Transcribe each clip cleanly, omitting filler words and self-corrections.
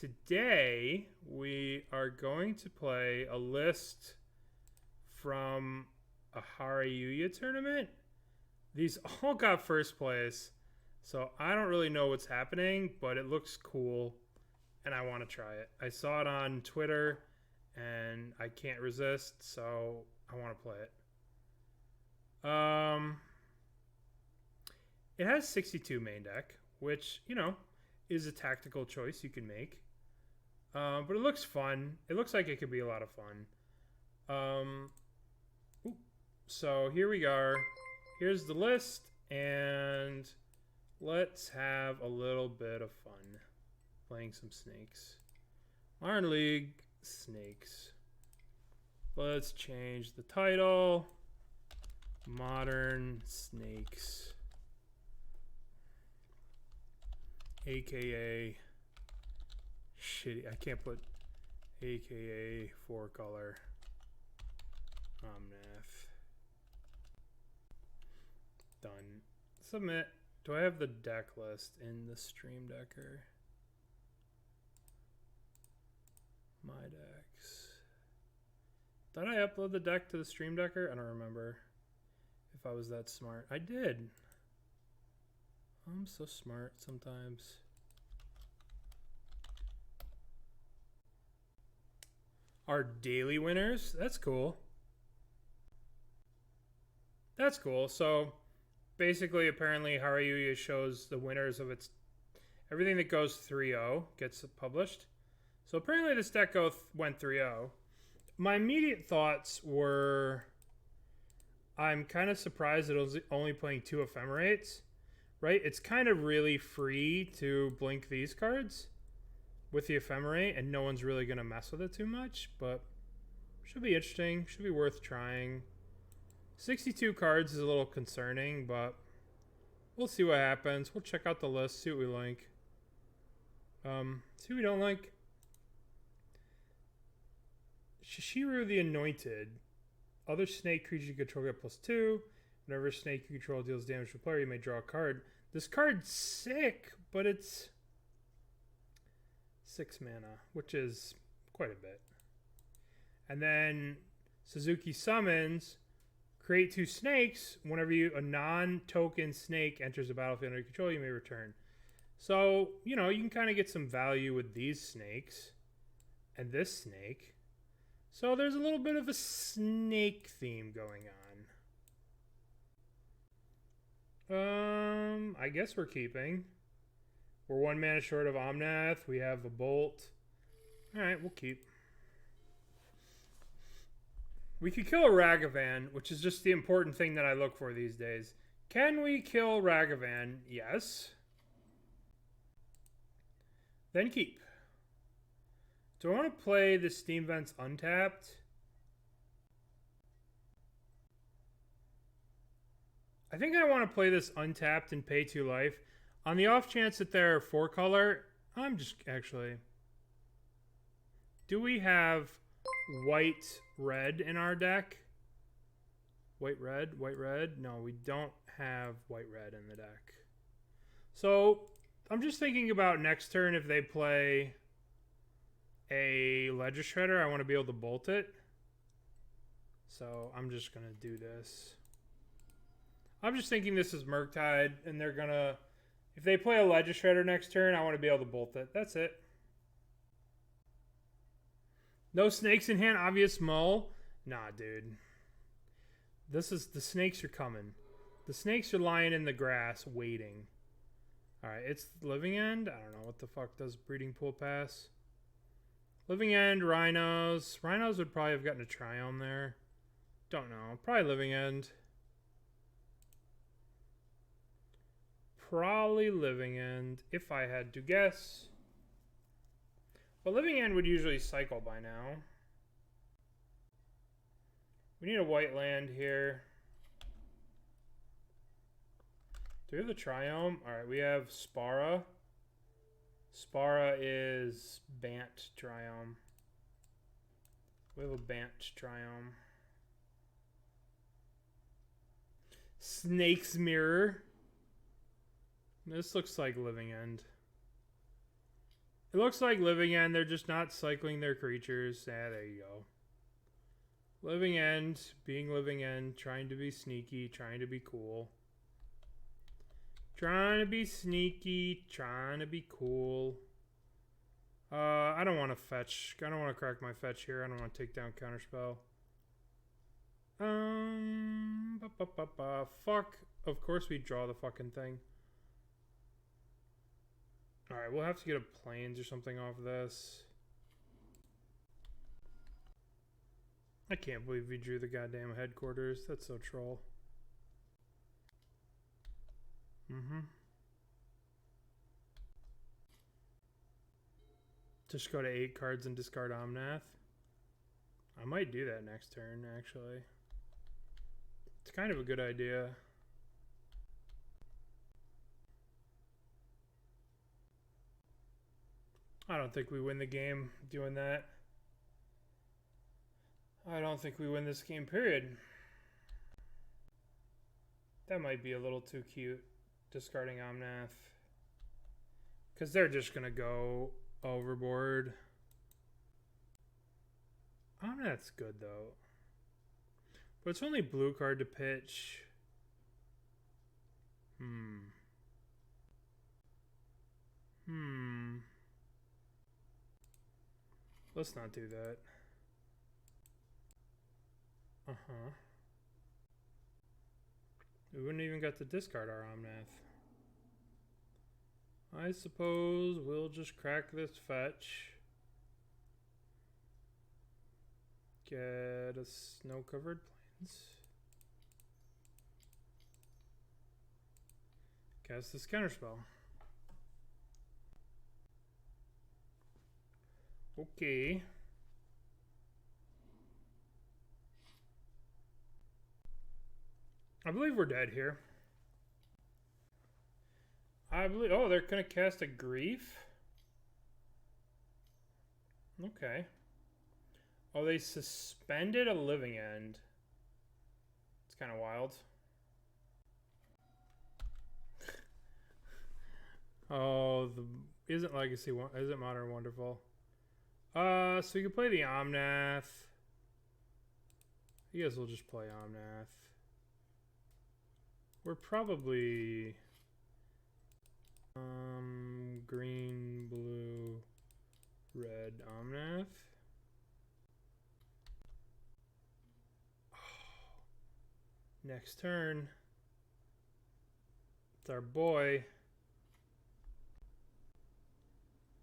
today we are going to play a list from a Harayuya tournament. These all got first place, so I don't really know what's happening, but it looks cool, and I want to try it. I saw it on Twitter, and I can't resist, so I want to play it. It has 62 main deck, which, you know, is a tactical choice you can make. But it looks fun. It looks like it could be a lot of fun. So here we are. Here's the list, and let's have a little bit of fun playing some snakes. Modern League snakes. Let's change the title. Modern Snakes. AKA shitty. I can't put AKA 4-color Omnath. Done. Submit. Do I have the deck list in the Stream Decker? My decks. Did I upload the deck to the Stream Decker? I don't remember if I was that smart. I did. I'm so smart sometimes. Our daily winners. That's cool. That's cool. So basically, apparently, Harayuya shows the winners of its... Everything that goes 3-0 gets published. So apparently this deck went 3-0. My immediate thoughts were... I'm kind of surprised that it was only playing 2 Ephemerates. Right? It's kind of really free to blink these cards with the Ephemerate, and no one's really going to mess with it too much, but should be interesting. Should be worth trying. 62 cards is a little concerning, but we'll see what happens. We'll check out the list, see what we like. See what we don't like. Seshiro the Anointed. Other snake creatures you control get +2. Whenever a snake you control deals damage to a player, you may draw a card. This card's sick, but it's 6 mana, which is quite a bit. And then Suzuki summons, create 2 snakes. Whenever a non-token snake enters the battlefield under your control, you may return. So, you know, you can kind of get some value with these snakes and this snake. So there's a little bit of a snake theme going on. I guess we're keeping. We're 1 mana short of Omnath. We have a Bolt. Alright, we'll keep. We could kill a Ragavan, which is just the important thing that I look for these days. Can we kill Ragavan? Yes. Then keep. Do I want to play the Steam Vents untapped? I think I want to play this untapped and pay 2 life. On the off chance that they're 4-color, I'm just actually... Do we have white-red in our deck? White-red? White-red? No, we don't have white-red in the deck. So, I'm just thinking about next turn if they play a Ledger Shredder, I want to be able to bolt it. So, I'm just going to do this. I'm just thinking this is Murktide, and they're gonna... If they play a Ledger Shredder next turn, I want to be able to bolt it. That's it. No snakes in hand, obvious mull. Nah, dude. This is... The snakes are coming. The snakes are lying in the grass, waiting. Alright, it's Living End. I don't know what the fuck does Breeding Pool pass. Living End, Rhinos. Rhinos would probably have gotten a Triome there. Don't know. Probably Living End. Probably Living End, if I had to guess. But Living End would usually cycle by now. We need a white land here. Do we have the Triome? Alright, we have Spara. Spara is Bant Triome. We have a Bant Triome. Snake's Mirror. This looks like Living End. It looks like Living End. They're just not cycling their creatures. Ah, there you go. Living End, being Living End, trying to be sneaky, trying to be cool. Trying to be sneaky, trying to be cool. I don't want to fetch. I don't want to crack my fetch here. I don't want to take down Counterspell. Fuck. Of course we draw the fucking thing. Alright, we'll have to get a plains or something off of this. I can't believe we drew the goddamn headquarters. That's so troll. Just go to 8 cards and discard Omnath. I might do that next turn, actually. It's kind of a good idea. I don't think we win the game doing that. I don't think we win this game, period. That might be a little too cute, discarding Omnath. Because they're just going to go overboard. Omnath's good, though. But it's only blue card to pitch. Let's not do that. We wouldn't even get to discard our Omnath. I suppose we'll just crack this fetch. Get a snow-covered plains. Cast this counterspell. Okay. I believe we're dead here. I believe... Oh, they're going to cast a Grief? Okay. Oh, they suspended a Living End. It's kind of wild. Oh, isn't Legacy... Isn't Modern Wonderful? So you can play the Omnath. I guess we'll just play Omnath. We're probably green, blue, red Omnath. Oh. Next turn. It's our boy.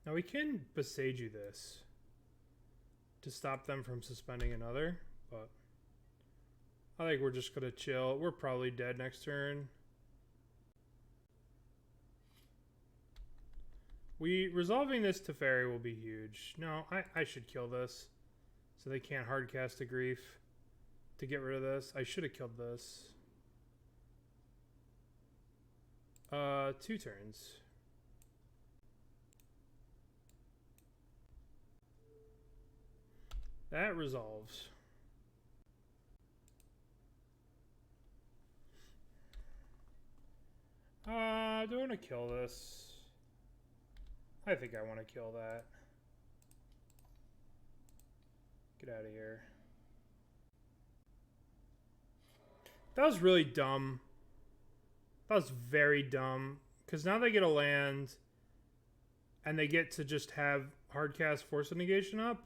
Now we can Boseiju this to stop them from suspending another, but I think we're just going to chill. We're probably dead next turn. Resolving this Teferi will be huge. No, I should kill this so they can't hard cast a Grief to get rid of this. I should have killed this. 2 turns. That resolves. Do I want to kill this? I think I want to kill that. Get out of here. That was really dumb. That was very dumb. Because now they get a land and they get to just have hardcast Force of Negation up.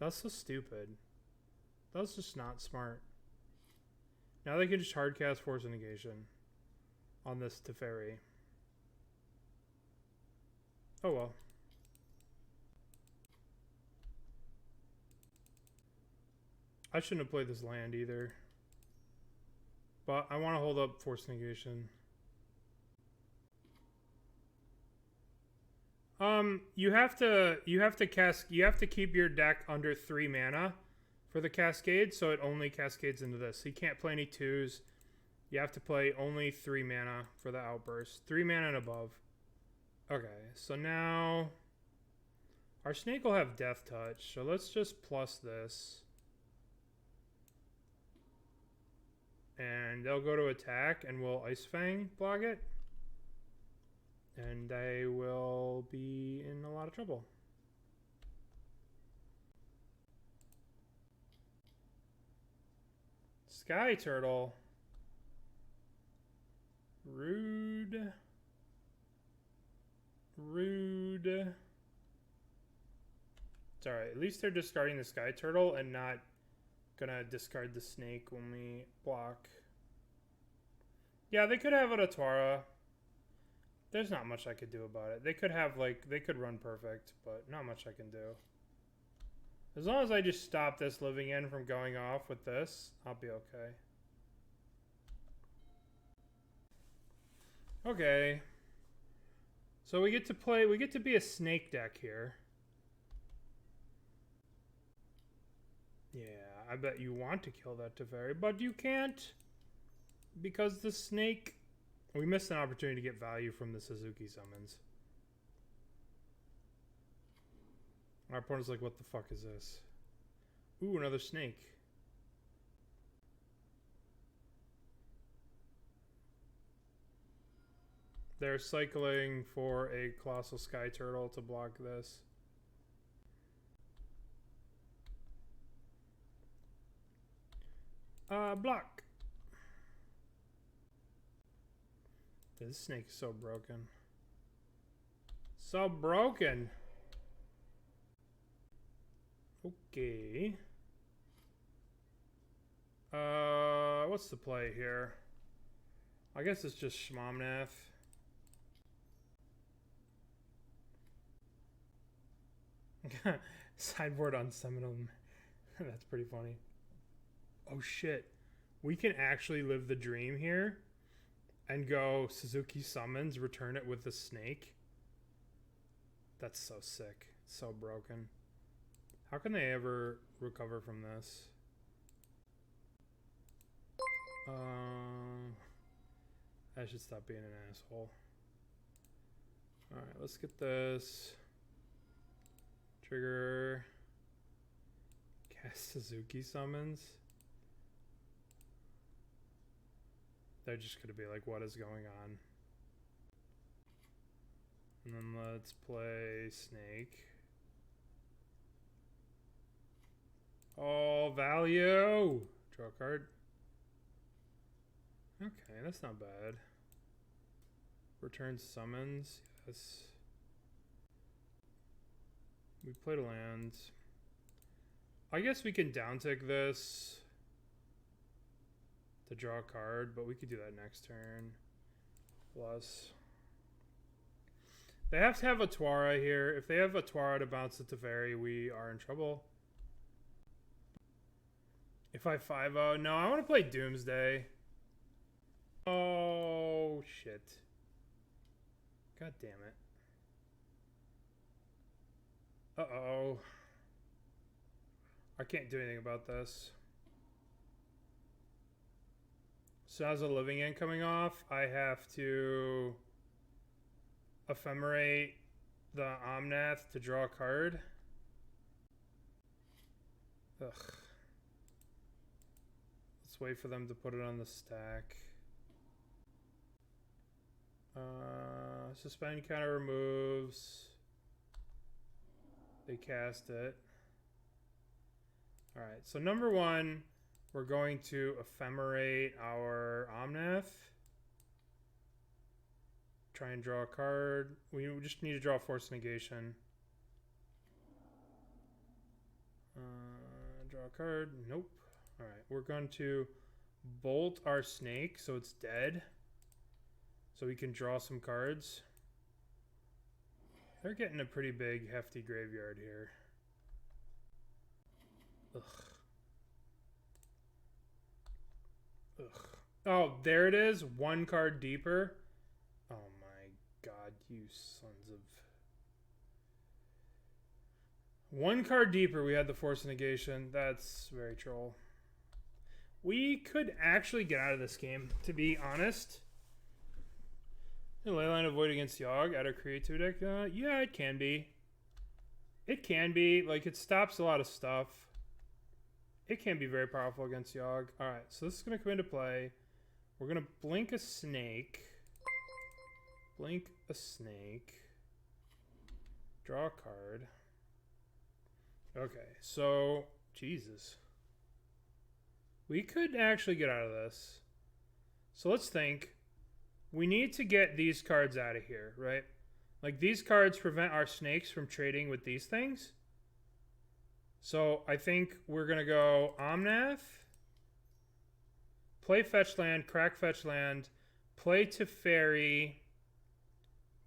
That's so stupid. That was just not smart. Now they can just hardcast Force of Negation on this Teferi. Oh well. I shouldn't have played this land either. But I want to hold up Force Negation. You have to keep your deck under 3 mana for the cascade, so it only cascades into this. So you can't play any 2s. You have to play only 3 mana for the outburst. 3 mana and above. Okay, so now our snake will have Death Touch, so let's just plus this. And they'll go to attack, and we'll Ice-Fang block it. And they will be in a lot of trouble. Sky Turtle. Rude. Rude. It's alright. At least they're discarding the Sky Turtle and not gonna discard the snake when we block. Yeah, they could have an Otawara. There's not much I could do about it. They could have, like, they could run perfect, but not much I can do. As long as I just stop this living end from going off with this, I'll be okay. Okay. So we get to play, we get to be a snake deck here. Yeah, I bet you want to kill that Teferi, but you can't. Because the snake... We missed an opportunity to get value from the Suzuki summons. Our opponent's like, what the fuck is this? Ooh, another snake. They're cycling for a Colossal Sky Turtle to block this. Block. This snake is so broken. So broken. Okay. What's the play here? I guess it's just Omnath. Sideboard on Seminole. That's pretty funny. Oh shit. We can actually live the dream here and go Suzuki summons, return it with the snake. That's so sick. It's so broken. How can they ever recover from this? I should stop being an asshole. Alright, let's get this. Trigger. Cast Suzuki summons. They're just going to be like, what is going on? And then let's play Snake. Oh, value! Draw a card. Okay, that's not bad. Return summons. Yes. We played a land. I guess we can downtick this to draw a card, but we could do that next turn. Plus, they have to have a Otawara here. If they have a Otawara to bounce the Teferi, we are in trouble. If I 5-0, no, I want to play Doomsday. Oh shit! God damn it! Uh-oh. I can't do anything about this. So as a living end coming off, I have to Ephemerate the Omnath to draw a card. Ugh. Let's wait for them to put it on the stack. Suspend counter removes. They cast it. Alright, so number one, we're going to Ephemerate our Omnath. Try and draw a card. We just need to draw Force of Negation. Draw a card. Nope. Alright, we're going to bolt our snake so it's dead. So we can draw some cards. They're getting a pretty big, hefty graveyard here. Ugh. Ugh. Oh, there it is. One card deeper. Oh my god, you sons of... One card deeper, we had the Force of Negation. That's very troll. We could actually get out of this game, to be honest. Leyline of Void against Yogg out of Creative deck? Yeah, it can be. It can be. Like, it stops a lot of stuff. It can be very powerful against Yogg. Alright, so this is going to come into play. We're going to blink a snake. Blink a snake. Draw a card. Okay, so... Jesus. We could actually get out of this. So let's think. We need to get these cards out of here, right? Like, these cards prevent our snakes from trading with these things. So I think we're going to go Omnath, play fetch land, crack fetch land, play Teferi,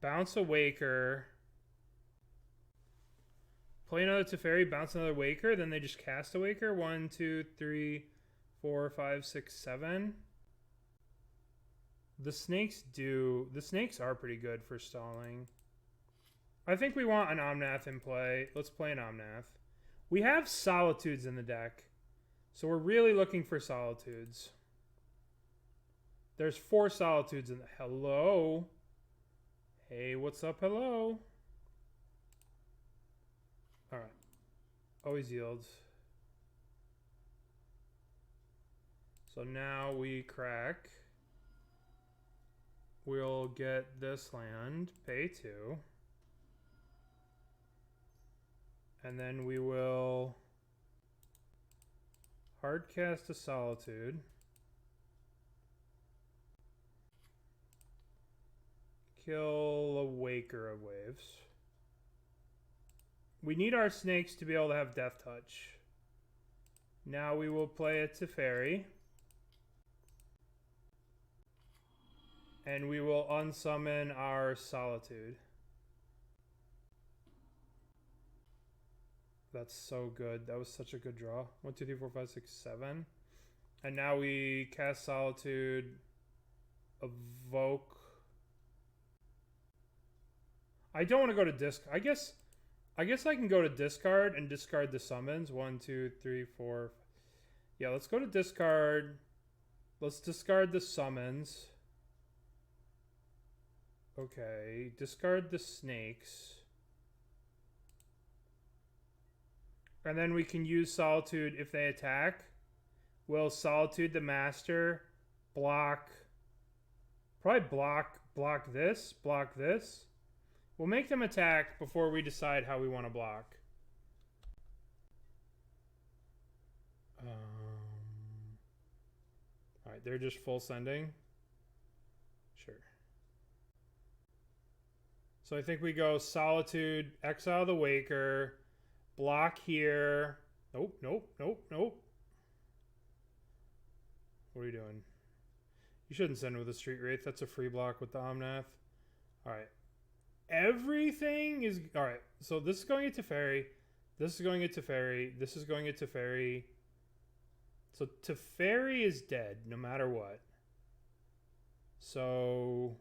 bounce a Waker, play another Teferi, bounce another Waker, then they just cast a Waker. 1, 2, 3, 4, 5, 6, 7. The snakes are pretty good for stalling. I think we want an Omnath in play. Let's play an Omnath. We have Solitudes in the deck, so we're really looking for Solitudes. There's 4 Solitudes in the... Hello? Hey, what's up, hello? Alright. Always yields. So now we crack. We'll get this land, pay 2. And then we will hardcast a Solitude. Kill a Waker of Waves. We need our snakes to be able to have Death Touch. Now we will play a Teferi. And we will unsummon our Solitude. That's so good. That was such a good draw. 1, 2, 3, 4, 5, 6, 7. And now we cast Solitude, evoke. I don't want to go to disc. I guess I can go to discard and discard the summons. 1, 2, 3, 4. Yeah, let's go to discard. Let's discard the summons. Okay, discard the snakes. And then we can use Solitude if they attack. We'll Solitude the Master, block, probably block this, block this. We'll make them attack before we decide how we want to block. Alright, they're just full sending. Sure. So I think we go Solitude, exile the Waker, block here. Nope, nope, nope, nope. What are you doing? You shouldn't send with a Street Wraith. That's a free block with the Omnath. Alright. Everything is... Alright, so this is going into Teferi. This is going into Teferi. This is going into Teferi. So Teferi is dead no matter what. So...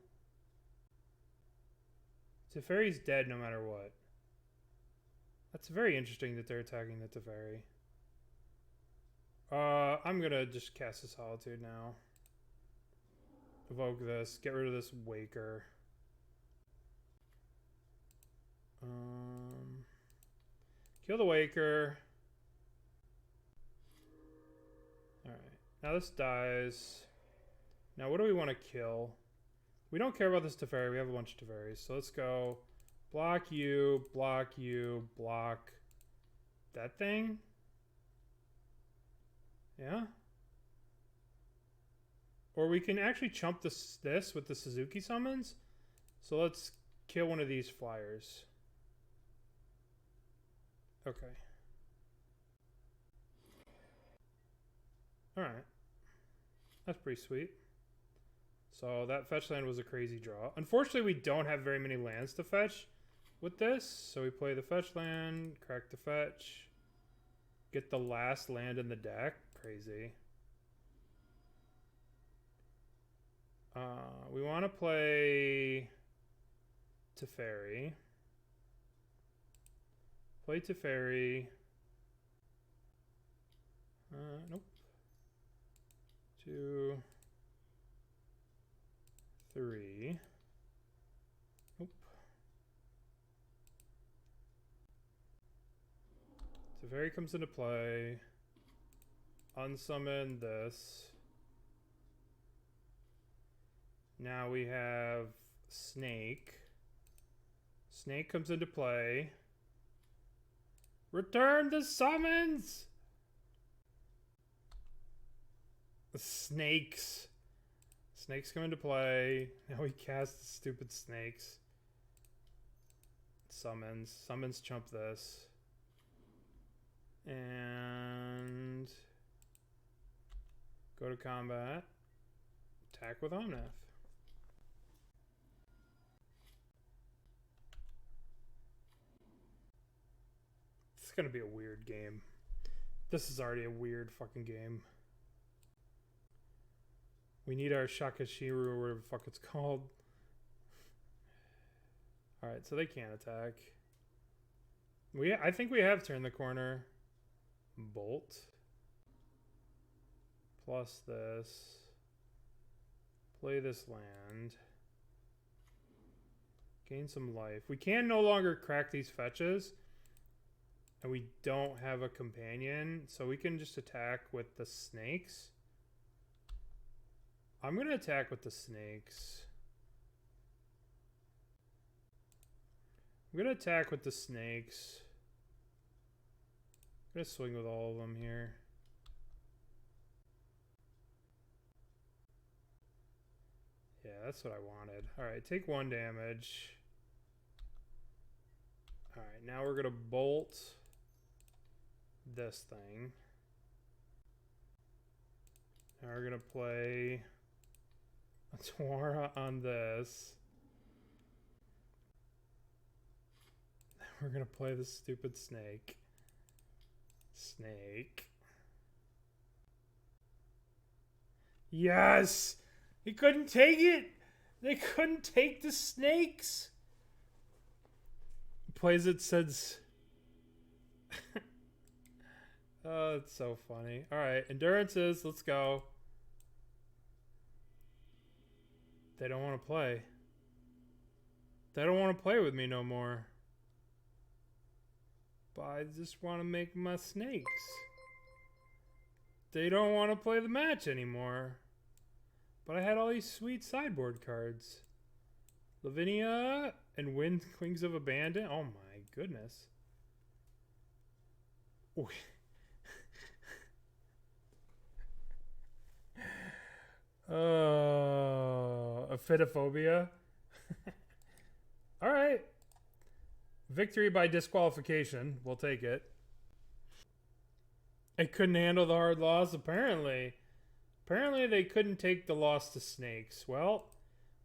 Teferi's dead no matter what. That's very interesting that they're attacking the Teferi. I'm gonna just cast a Solitude now. Evoke this. Get rid of this Waker. Kill the Waker. Alright. Now this dies. Now what do we want to kill? We don't care about this Teferi. We have a bunch of Teferis. So let's go block you, block you, block that thing. Yeah. Or we can actually chump this with the Suzuki summons. So let's kill one of these flyers. Okay. Alright. That's pretty sweet. So that fetch land was a crazy draw. Unfortunately, we don't have very many lands to fetch with this. So we play the fetch land, crack the fetch, get the last land in the deck. Crazy. We want to play Teferi. Play Teferi. Nope. 2, 3. Nope. Teferi comes into play. Unsummon this. Now we have Snake. Snake comes into play. Return the summons! The snakes. Snakes come into play. Now we cast the stupid snakes. Summons. Summons chump this. And go to combat. Attack with Omnath. It's gonna be a weird game. This is already a weird fucking game. We need our Shakashiru or whatever the fuck it's called. Alright, so they can't attack. I think we have turned the corner. Bolt. Plus this. Play this land. Gain some life. We can no longer crack these fetches. And we don't have a companion. So we can just attack with the snakes. I'm going to attack with the snakes. I'm going to attack with the snakes. I'm going to swing with all of them here. Yeah, that's what I wanted. Alright, take 1 damage. Alright, now we're going to bolt this thing. Now we're going to play Otawara on this. We're going to play this stupid snake. Snake. Yes! He couldn't take it! They couldn't take the snakes! He plays it since... Oh, it's so funny. Alright, endurances, let's go. They don't want to play. They don't want to play with me no more. But I just want to make my snakes. They don't want to play the match anymore. But I had all these sweet sideboard cards. Lavinia and Wings of Abandon. Oh my goodness. Aphitophobia. All right. Victory by disqualification. We'll take it. It couldn't handle the hard loss, apparently. Apparently they couldn't take the loss to snakes. Well,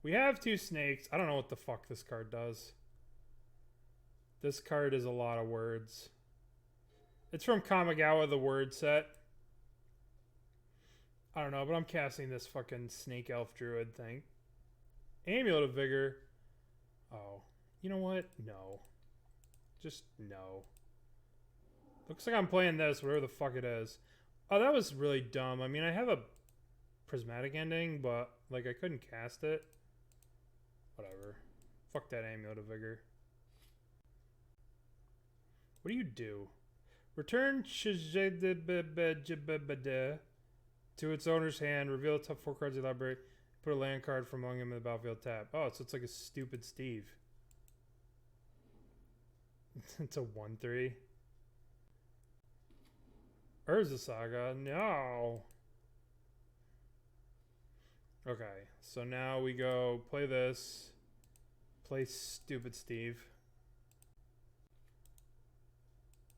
we have 2 snakes. I don't know what the fuck this card does. This card is a lot of words. It's from Kamigawa, the word set. I don't know, but I'm casting this fucking Snake Elf Druid thing. Amulet of Vigor. Oh. You know what? No. Just no. Looks like I'm playing this, whatever the fuck it is. Oh, that was really dumb. I mean, I have a Prismatic Ending, but, like, I couldn't cast it. Whatever. Fuck that Amulet of Vigor. What do you do? Return to its owner's hand, reveal the top 4 cards of the library, put a land card from among them in the battlefield tab. Oh, so it's like a stupid Steve. It's a 1/3. Urza Saga, no. Okay, so now we go play this. Play stupid Steve.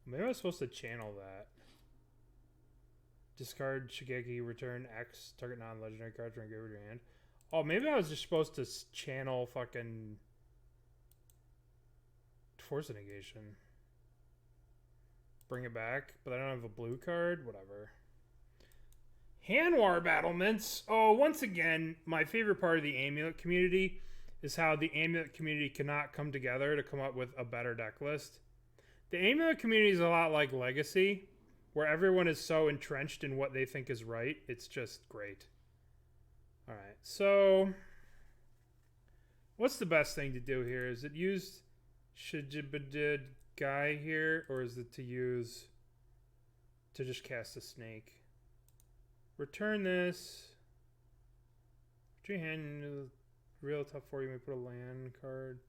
Maybe I was supposed to channel that. Discard Shigeki, return X, target non-legendary card from your hand. Oh, maybe I was just supposed to channel fucking Force of Negation. Bring it back, but I don't have a blue card. Whatever. Hanwar battlements. Oh, once again, my favorite part of the Amulet community is how the Amulet community cannot come together to come up with a better deck list. The Amulet community is a lot like Legacy, where everyone is so entrenched in what they think is right. It's just great. All right, so what's the best thing to do here? Is it use Shijibadid Guy here, or is it to use to just cast a snake? Return this. Put your hand into the real top 4. You may put a land card.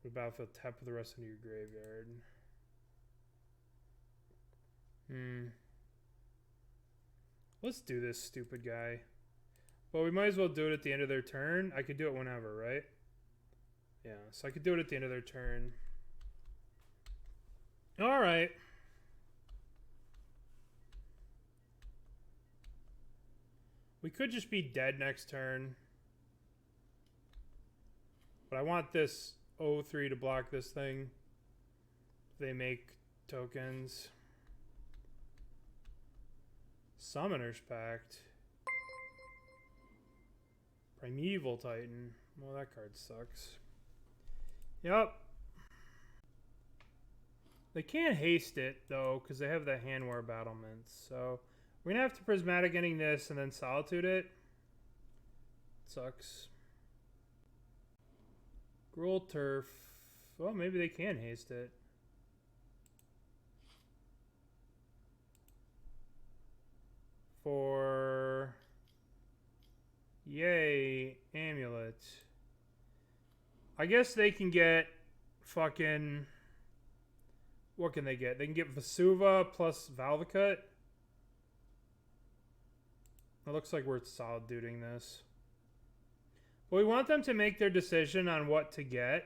Put a battlefield tap with the rest into your graveyard. Let's do this stupid guy. Well, we might as well do it at the end of their turn. I could do it whenever, right? Yeah, so I could do it at the end of their turn. All right. We could just be dead next turn. But I want this 0-3 to block this thing. They make tokens. Summoner's Pact. Primeval Titan. Well, that card sucks. Yep. They can't haste it, though, because they have the hand war battlements. So we're going to have to Prismatic Ending this and then Solitude it. Sucks. Gruul Turf. Well, maybe they can haste it. For... Yay, Amulet. I guess they can get fucking... What can they get? They can get Vesuva plus Valvacut. It looks like we're solid duding this. But we want them to make their decision on what to get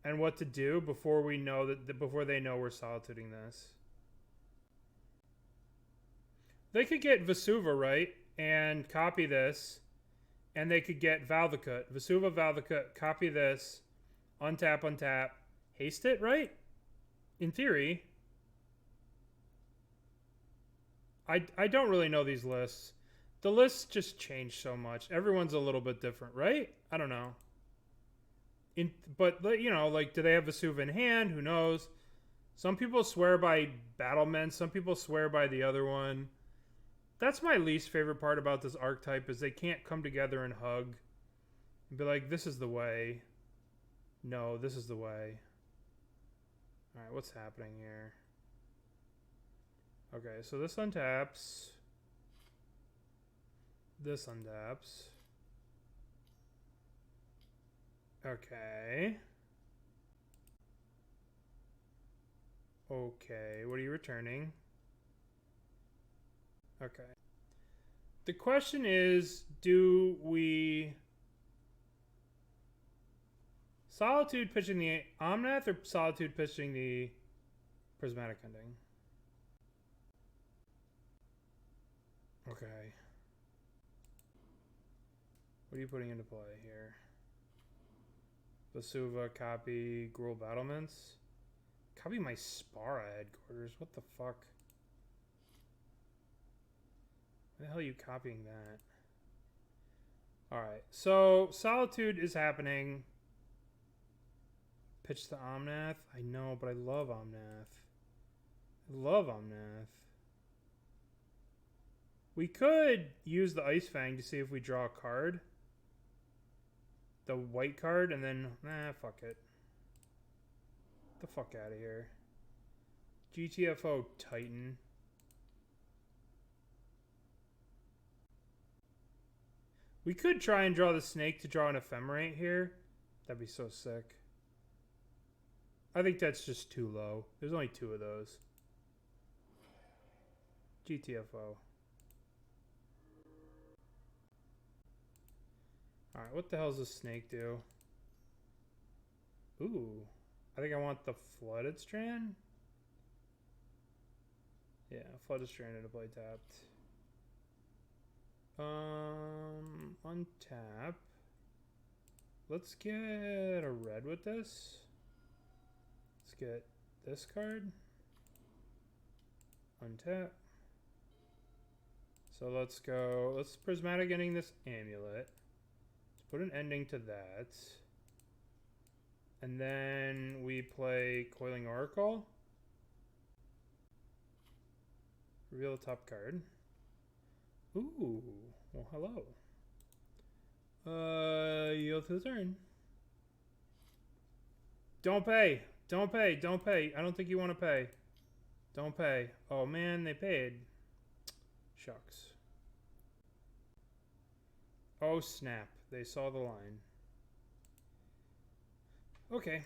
and what to do before we know that before they know we're solituding this. They could get Vesuva, right? And copy this. And they could get Valvacut. Vesuva, Valvacut, copy this. Untap, untap. Haste it, right? In theory. I don't really know these lists. The lists just change so much. Everyone's a little bit different, right? I don't know. But, you know, like, do they have Vesuva in hand? Who knows? Some people swear by Battlemen. Some people swear by the other one. That's my least favorite part about this archetype is they can't come together and hug. And be like, this is the way. No, this is the way. Alright, what's happening here? Okay, so this untaps. This untaps. Okay. Okay, what are you returning? Okay. The question is, do we Solitude pitching the Omnath or Solitude pitching the Prismatic Ending? Okay. What are you putting into play here? Vesuva, copy Gruul Battlements. Copy my Spara headquarters. What the fuck? Why the hell are you copying that? Alright, so Solitude is happening. Pitch the Omnath. I know, but I love Omnath. I love Omnath. We could use the Ice-Fang to see if we draw a card. The white card, and then... Nah, fuck it. Get the fuck out of here. GTFO Titan. We could try and draw the snake to draw an Ephemerate here. That'd be so sick. I think that's just too low. There's only 2 of those. GTFO. Alright, what the hell does this snake do? Ooh. I think I want the Flooded Strand? Yeah, Flooded Strand to play tapped. Untap. Let's get a red with this. Let's get this card. Untap. So let's go. Let's Prismatic Ending this Amulet. Let's put an ending to that. And then we play Coiling Oracle. Reveal the top card. Ooh. Well, hello. Yield to the turn. Don't pay. Don't pay. Don't pay. I don't think you want to pay. Don't pay. Oh, man, they paid. Shucks. Oh, snap. They saw the line. Okay.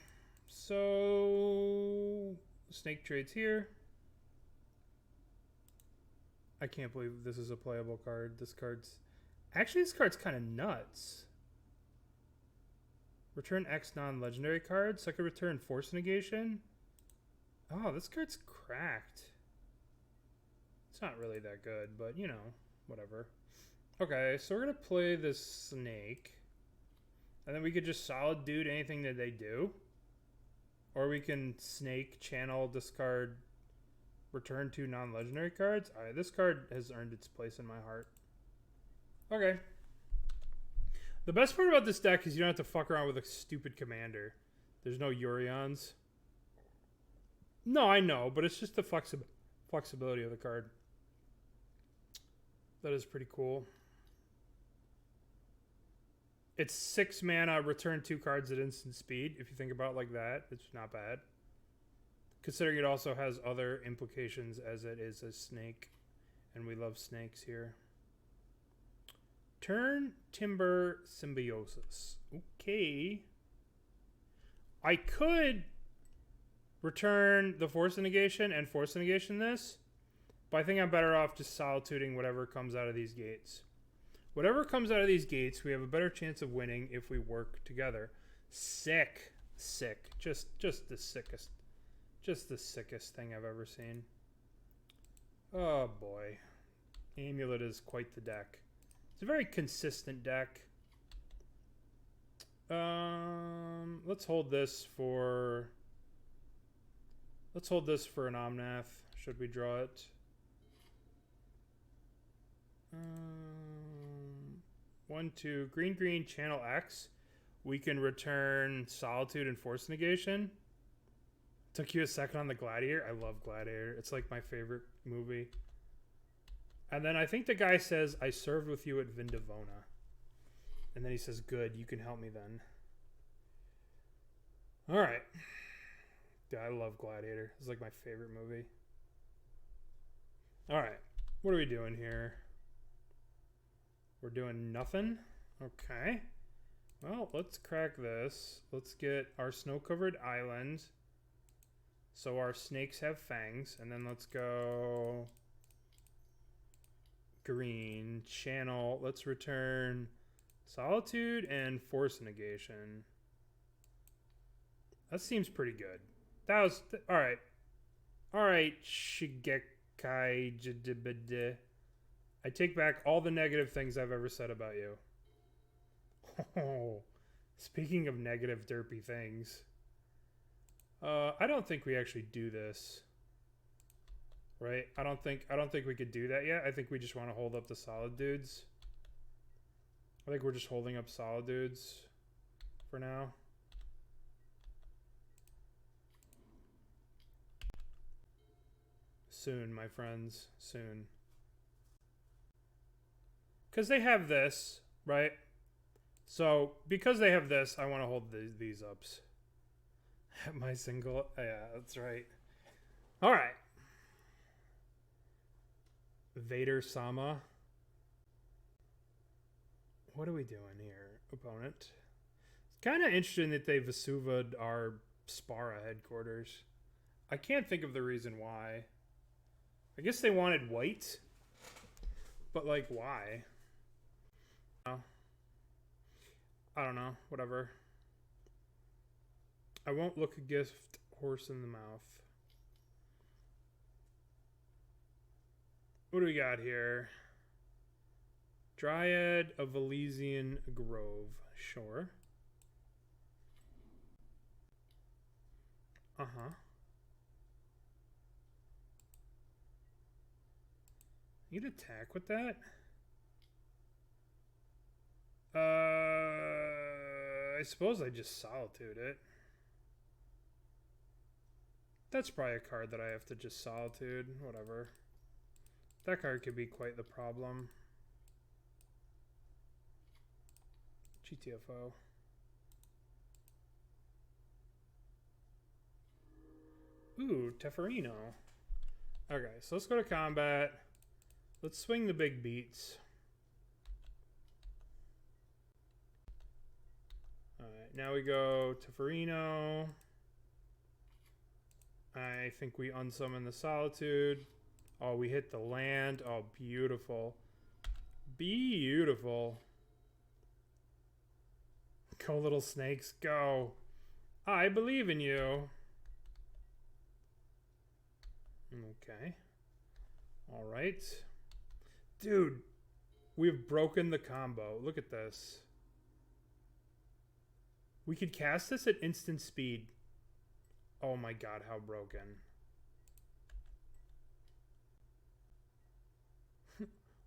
So, snake trades here. I can't believe this is a playable card. This card's... Actually, this card's kind of nuts. Return X non-legendary cards. So I could return Force of Negation. Oh, this card's cracked. It's not really that good, but, you know, whatever. Okay, so we're going to play this snake. And then we could just solid dude anything that they do. Or we can snake, channel, discard, return 2 non-legendary cards. Alright, this card has earned its place in my heart. Okay. The best part about this deck is you don't have to fuck around with a stupid commander. There's no Yurions. No, I know, but it's just the flexibility of the card. That is pretty cool. It's 6 mana, return 2 cards at instant speed. If you think about it like that, it's not bad. Considering it also has other implications as it is a snake. And we love snakes here. Turn Timber Symbiosis. Okay. I could return the Force of Negation and Force of Negation this, but I think I'm better off just solituding whatever comes out of these gates. Whatever comes out of these gates, we have a better chance of winning if we work together. Sick. Sick. Just the sickest. Just the sickest thing I've ever seen. Oh boy. Amulet is quite the deck. It's a very consistent deck. Let's hold this for an Omnath. Should we draw it? 1, 2, green, channel X. We can return Solitude and Force Negation. Took you a second on the Gladiator. I love Gladiator. It's like my favorite movie. And then I think the guy says, I served with you at Vindavona. And then he says, good, you can help me then. Alright. Yeah, I love Gladiator. It's like my favorite movie. Alright. What are we doing here? We're doing nothing? Okay. Well, let's crack this. Let's get our snow-covered island. So our snakes have fangs. And then let's go... green. Channel. Let's return Solitude and Force Negation. That seems pretty good. That was... alright. Alright, Shigeki. I take back all the negative things I've ever said about you. Oh, speaking of negative, derpy things. I don't think we actually do this. Right? I don't think we could do that yet. I think we just want to hold up the solid dudes. I think we're just holding up solid dudes for now. Soon, my friends. Soon. Because they have this, right? So, because they have this, I want to hold these ups. My single... yeah, that's right. Alright. Vader Sama. What are we doing here, opponent? It's kind of interesting that they Vesuva'd our Spara headquarters. I can't think of the reason why. I guess they wanted white. But, like, why? Oh. I don't know. Whatever. I won't look a gift horse in the mouth. What do we got here? Dryad of Elysian Grove. Sure. Uh-huh. You can attack with that? I suppose I just Solitude it. That's probably a card that I have to just Solitude. Whatever. That card could be quite the problem. GTFO. Ooh, Teferino. Okay, so let's go to combat. Let's swing the big beats. Alright, now we go Teferino. I think we unsummon the Solitude. Oh, we hit the land. Oh, beautiful. Beautiful. Go, little snakes, go. I believe in you. Okay. All right. Dude, we've broken the combo. Look at this. We could cast this at instant speed. Oh my god, how broken.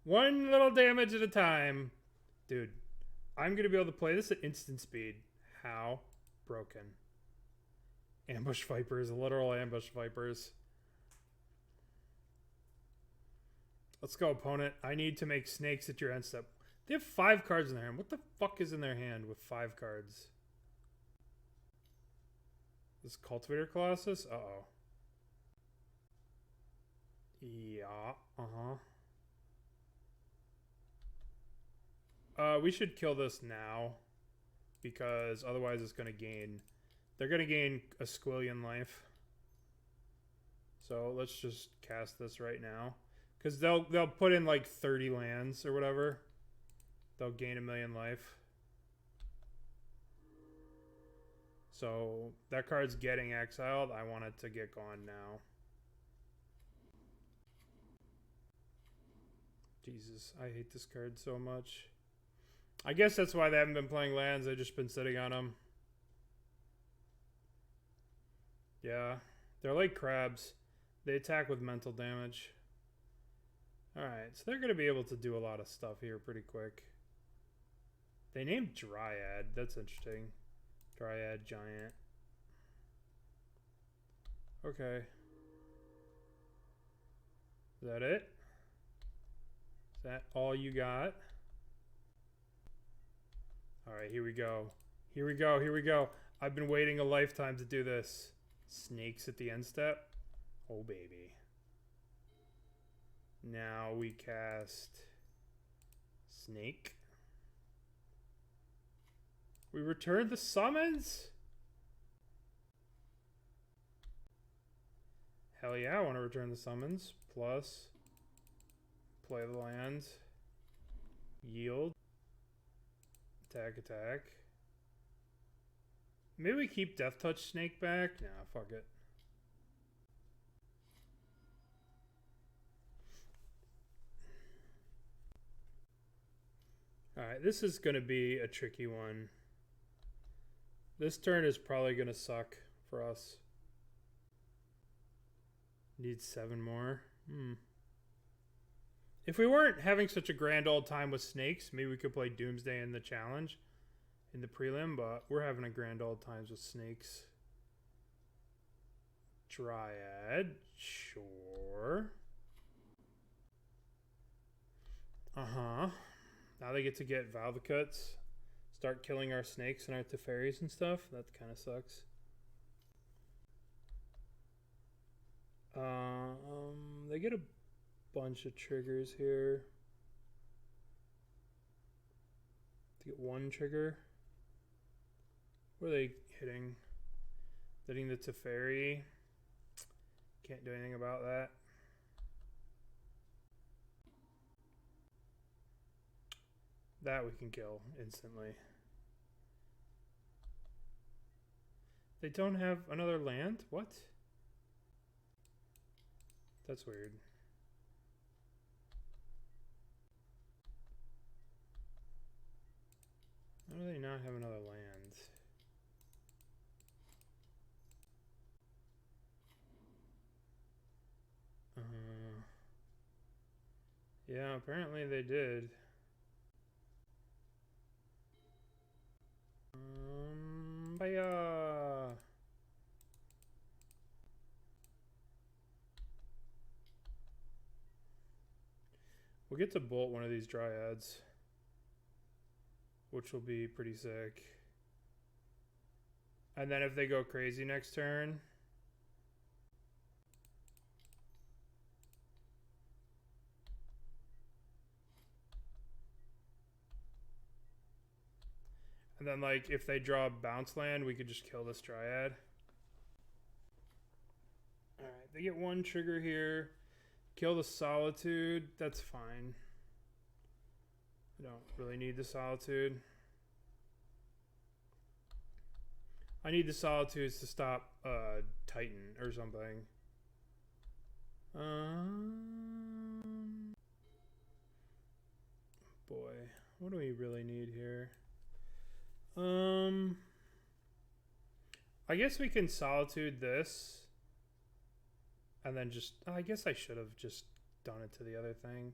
One little damage at a time. Dude, I'm going to be able to play this at instant speed. How broken. Ambush Vipers, literal ambush Vipers. Let's go, opponent. I need to make snakes at your end step. They have 5 cards in their hand. What the fuck is in their hand with 5 cards? This Cultivator Colossus? Uh-oh. Yeah, we should kill this now. Because otherwise it's going to gain... They're going to gain a squillion life. So let's just cast this right now. Because they'll put in like 30 lands or whatever. They'll gain 1,000,000 life. So that card's getting exiled. I want it to get gone now. Jesus, I hate this card so much. I guess that's why they haven't been playing lands. They've just been sitting on them. Yeah, they're like crabs. They attack with mental damage. Alright, so they're going to be able to do a lot of stuff here pretty quick. They named Dryad. That's interesting. Dryad Giant. Okay. Is that it? Is that all you got? Alright, here we go. Here we go, here we go. I've been waiting a lifetime to do this. Snakes at the end step. Oh, baby. Now we cast Snake. We return the summons? Hell yeah, I want to return the summons. Plus, play the land. Yield. Attack, attack. Maybe we keep Death Touch Snake back? Nah, fuck it. Alright, this is going to be a tricky one. This turn is probably going to suck for us. Need 7 more. If we weren't having such a grand old time with snakes, maybe we could play Doomsday in the challenge, in the prelim, but we're having a grand old times with snakes. Dryad, sure. Now they get to get Valvacuts, start killing our snakes and our Teferis and stuff. That kind of sucks. They get a bunch of triggers here. To get 1 trigger. What are they hitting? Hitting the Teferi. Can't do anything about that. That we can kill instantly. They don't have another land? What? That's weird. How do they not have another land? Yeah, apparently they did. Baya. We'll get to bolt one of these Dryads, which will be pretty sick. And then if they go crazy next turn, and then like if they draw a bounce land, we could just kill this Dryad. Alright, they get 1 trigger here. Kill the Solitude. That's fine. I don't really need the Solitude. I need the Solitudes to stop Titan or something. Boy, what do we really need here? I guess we can Solitude this. And then just, I guess I should have just done it to the other thing.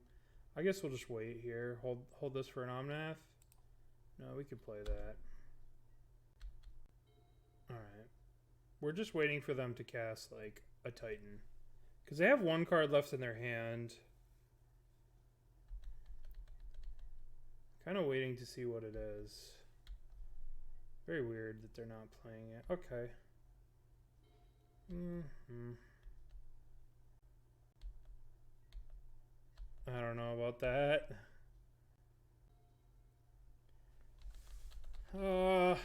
I guess we'll just wait here. Hold this for an Omnath. No, we could play that. Alright. We're just waiting for them to cast, like, a Titan. Because they have one card left in their hand. Kind of waiting to see what it is. Very weird that they're not playing it. Okay. I don't know about that.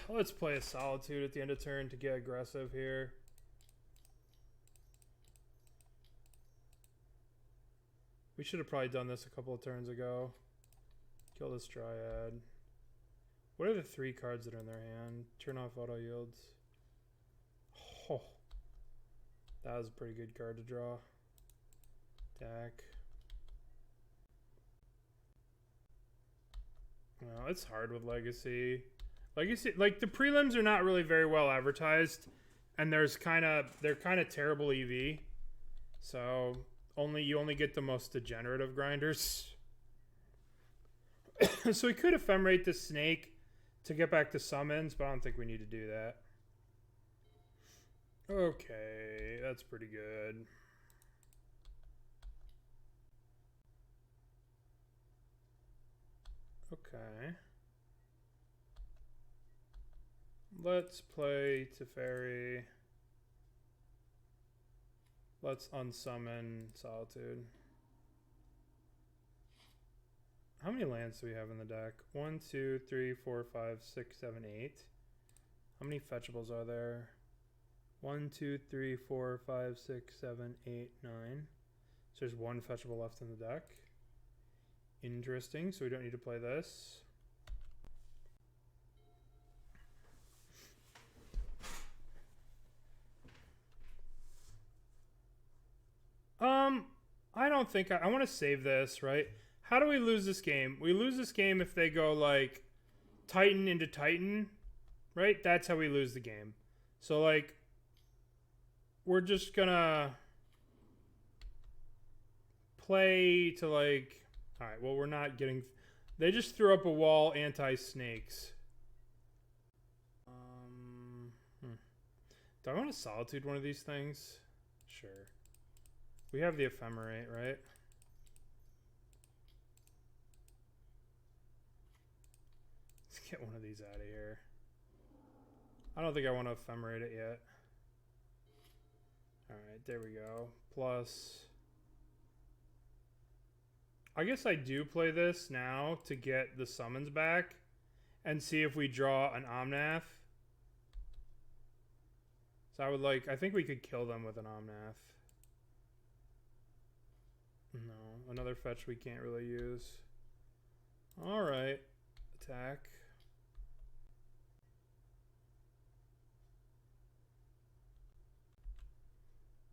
Let's play a Solitude at the end of turn to get aggressive here. We should have probably done this a couple of turns ago. Kill this Dryad. What are the 3 cards that are in their hand? Turn off auto yields. Oh, that was a pretty good card to draw. Attack. Well, it's hard with Legacy. Legacy, like the prelims are not really very well advertised, and they're kind of terrible EV. So you only get the most degenerate of grinders. So we could Ephemerate the Snake to get back to summons, but I don't think we need to do that. Okay, that's pretty good. Okay. Let's play Teferi. Let's unsummon Solitude. How many lands do we have in the deck? 1, 2, 3, 4, 5, 6, 7, 8. How many fetchables are there? 1, 2, 3, 4, 5, 6, 7, 8, 9. So there's 1 fetchable left in the deck. Interesting, so we don't need to play this. I don't think I want to save this, right? How do we lose this game? We lose this game if they go like Titan into Titan, right? That's how we lose the game. So like we're just gonna play to like, all right, well, we're not getting, they just threw up a wall anti-snakes. Do I want to Solitude one of these things? Sure. We have the Ephemerate, right? Let's get one of these out of here. I don't think I want to Ephemerate it yet. Alright, there we go. Plus, I guess I do play this now to get the summons back and see if we draw an Omnath. So I think we could kill them with an Omnath. No, another fetch we can't really use. Alright, attack.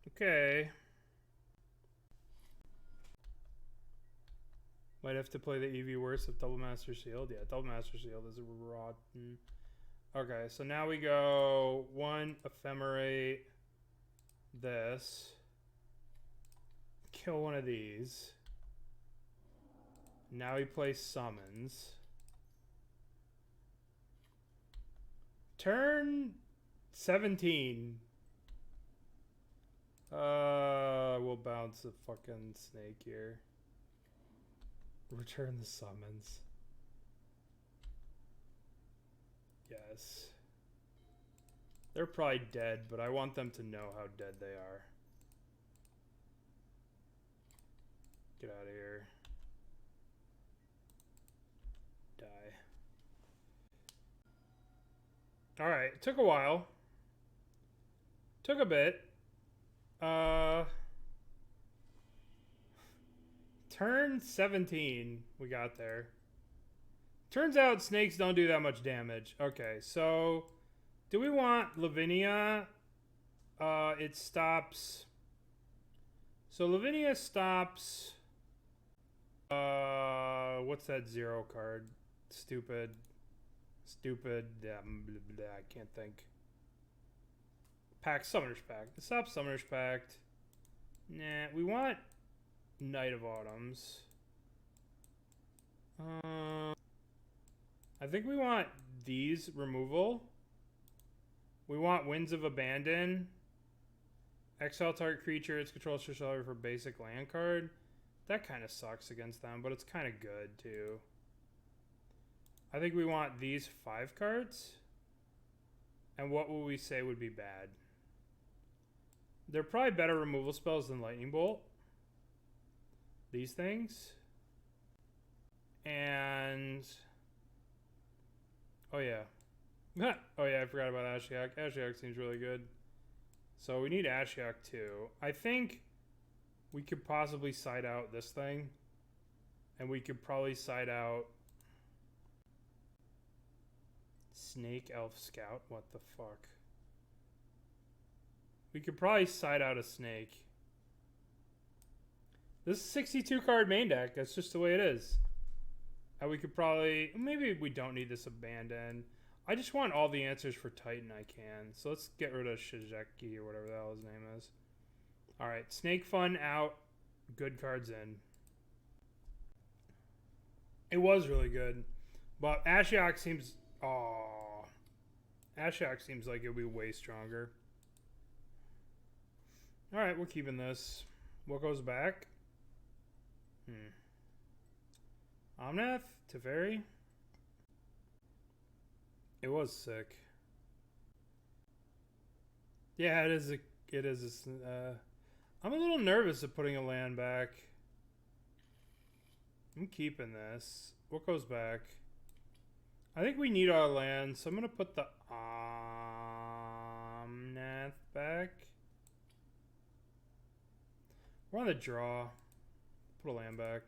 Okay. Might have to play the EV worse of Double Master Shield. Yeah, Double Master Shield is rotten. Okay, so now we go 1 Ephemerate this. Kill one of these. Now we play summons. Turn 17. We'll bounce a fucking snake here. Return the summons. Yes. They're probably dead, but I want them to know how dead they are. Get out of here. Die. Alright, it took a while. Took a bit. Turn 17, we got there. Turns out snakes don't do that much damage. Okay, so do we want Lavinia? It stops. So Lavinia stops. What's that 0 card? Stupid. I can't think. Pact, Summoner's Pact. It stops Summoner's Pact. Nah, we want Night of Autumns. I think we want these removal. We want Winds of Abandon. Exile target creature, its control sorcerer for basic land card. That kind of sucks against them, but it's kind of good too. I think we want these 5 cards. And what will we say would be bad? They're probably better removal spells than Lightning Bolt. These things. And... oh yeah. Oh yeah, I forgot about Ashiok. Ashiok seems really good. So we need Ashiok too. I think we could possibly side out this thing. And we could probably side out Snake Elf Scout. What the fuck? We could probably side out a snake. This is a 62 card main deck. That's just the way it is. And we could probably... maybe we don't need this abandon. I just want all the answers for Titan I can. So let's get rid of Shigeki or whatever the hell his name is. Alright, Snake Fun out. Good cards in. It was really good. But Ashiok seems... oh, Ashiok seems like it would be way stronger. Alright, we're keeping this. What goes back? Omnath? Teferi? It was sick. Yeah, it is. I'm a little nervous of putting a land back. I'm keeping this. What goes back? I think we need our land, so I'm going to put the Omnath back. We're on the draw. Put a land back.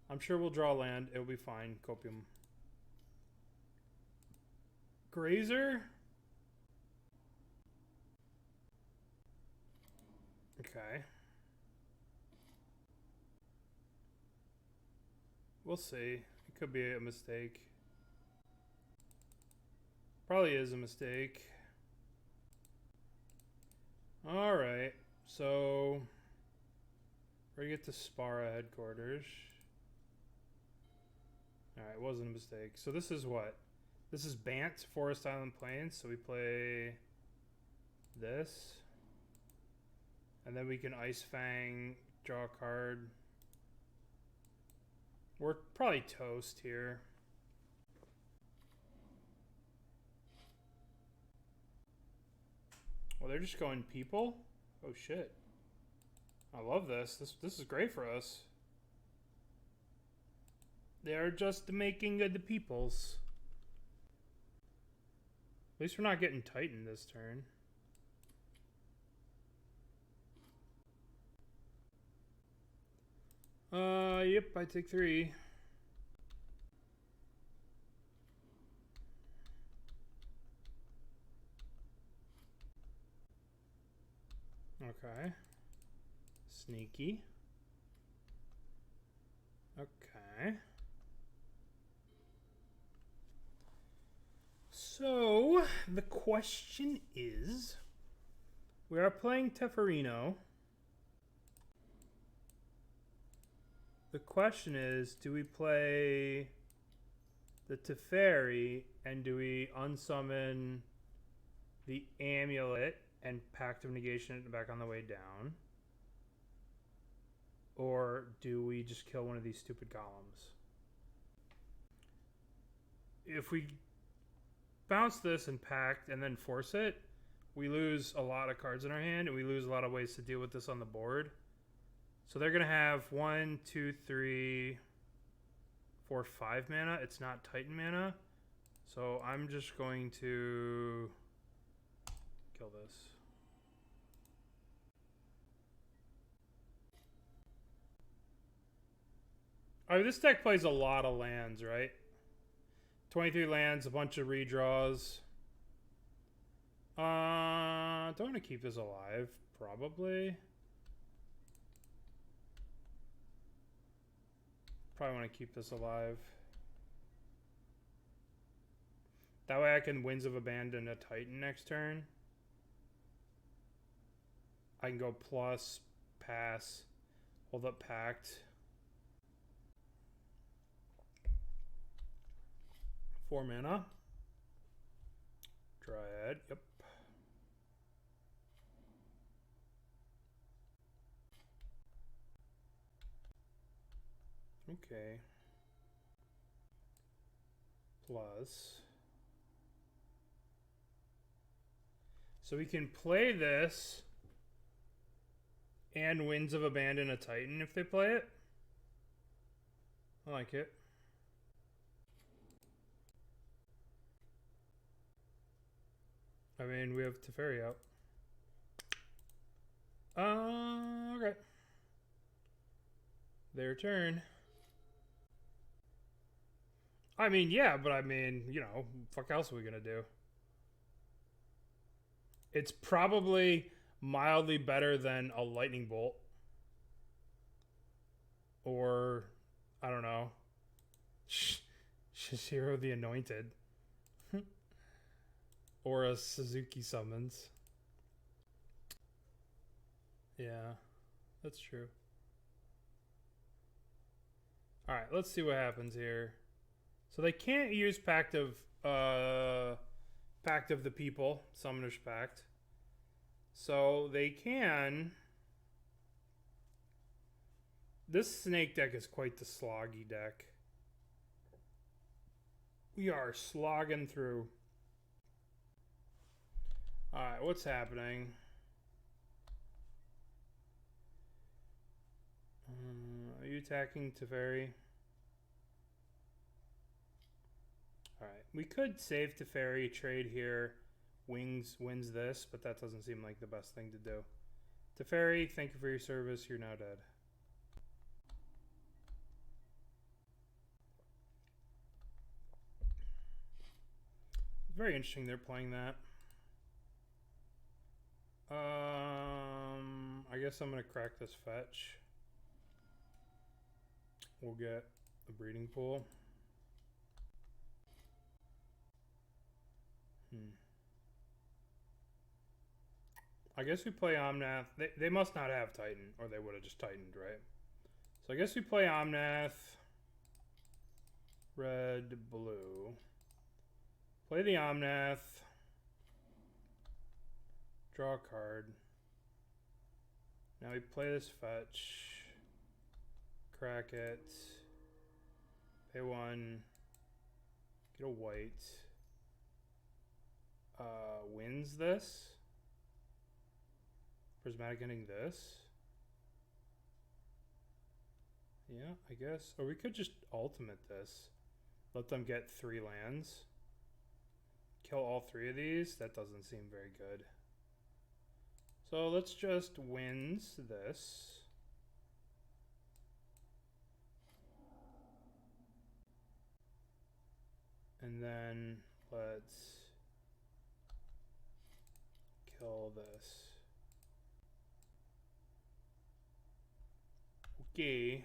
I'm sure we'll draw land. It'll be fine. Copium. Grazer? Okay. We'll see. It could be a mistake. Probably is a mistake. Alright. So... we're gonna get to Spara headquarters. Alright, wasn't a mistake. So this is what? This is Bant, Forest Island Plains. So we play this. And then we can Ice-Fang, draw a card. We're probably toast here. Well, they're just going people? Oh shit. I love this. This is great for us. They're just making the peoples. At least we're not getting Titan this turn. Yep, I take 3. Okay. Sneaky. Okay. So, the question is, we are playing Teferino. The question is, do we play the Teferi and do we unsummon the Amulet and Pact of Negation back on the way down? Or do we just kill one of these stupid golems? If we bounce this and Pact and then force it, we lose a lot of cards in our hand and we lose a lot of ways to deal with this on the board. So they're going to have 1, 2, 3, 4, 5 mana. It's not Titan mana. So I'm just going to kill this. Oh, this deck plays a lot of lands, right? 23 lands, a bunch of redraws. Don't want to keep this alive, probably. Probably want to keep this alive. That way I can Winds of Abandon a Titan next turn. I can go plus, pass, hold up Pact. 4 mana. Dryad, yep. Okay. Plus. So we can play this and Winds of Abandon a Titan if they play it. I like it. I mean, we have Teferi out. Okay. Their turn. I mean, yeah, but I mean, you know, fuck else are we gonna do? It's probably mildly better than a lightning bolt. Or, I don't know, Seshiro the Anointed. Or a Suzuki summons. Yeah, that's true. Alright, let's see what happens here. So they can't use Pact of the People, Summoner's Pact. So they can... This Snake deck is quite the sloggy deck. We are slogging through. Alright, what's happening? Are you attacking Teferi? Alright, we could save Teferi, trade here, wins this, but that doesn't seem like the best thing to do. Teferi, thank you for your service, you're now dead. Very interesting they're playing that. I guess I'm gonna crack this fetch. We'll get a breeding pool. I guess we play Omnath. They must not have Titan, or they would have just Titaned, right? So I guess we play Omnath. Red, blue. Play the Omnath. Draw a card. Now we play this fetch. Crack it. Pay 1. Get a white. Wins this. Prismatic Ending this. Yeah, I guess. Or we could just ultimate this. Let them get 3 lands. Kill all 3 of these. That doesn't seem very good. So let's just wins this. And then let's kill this. Okay.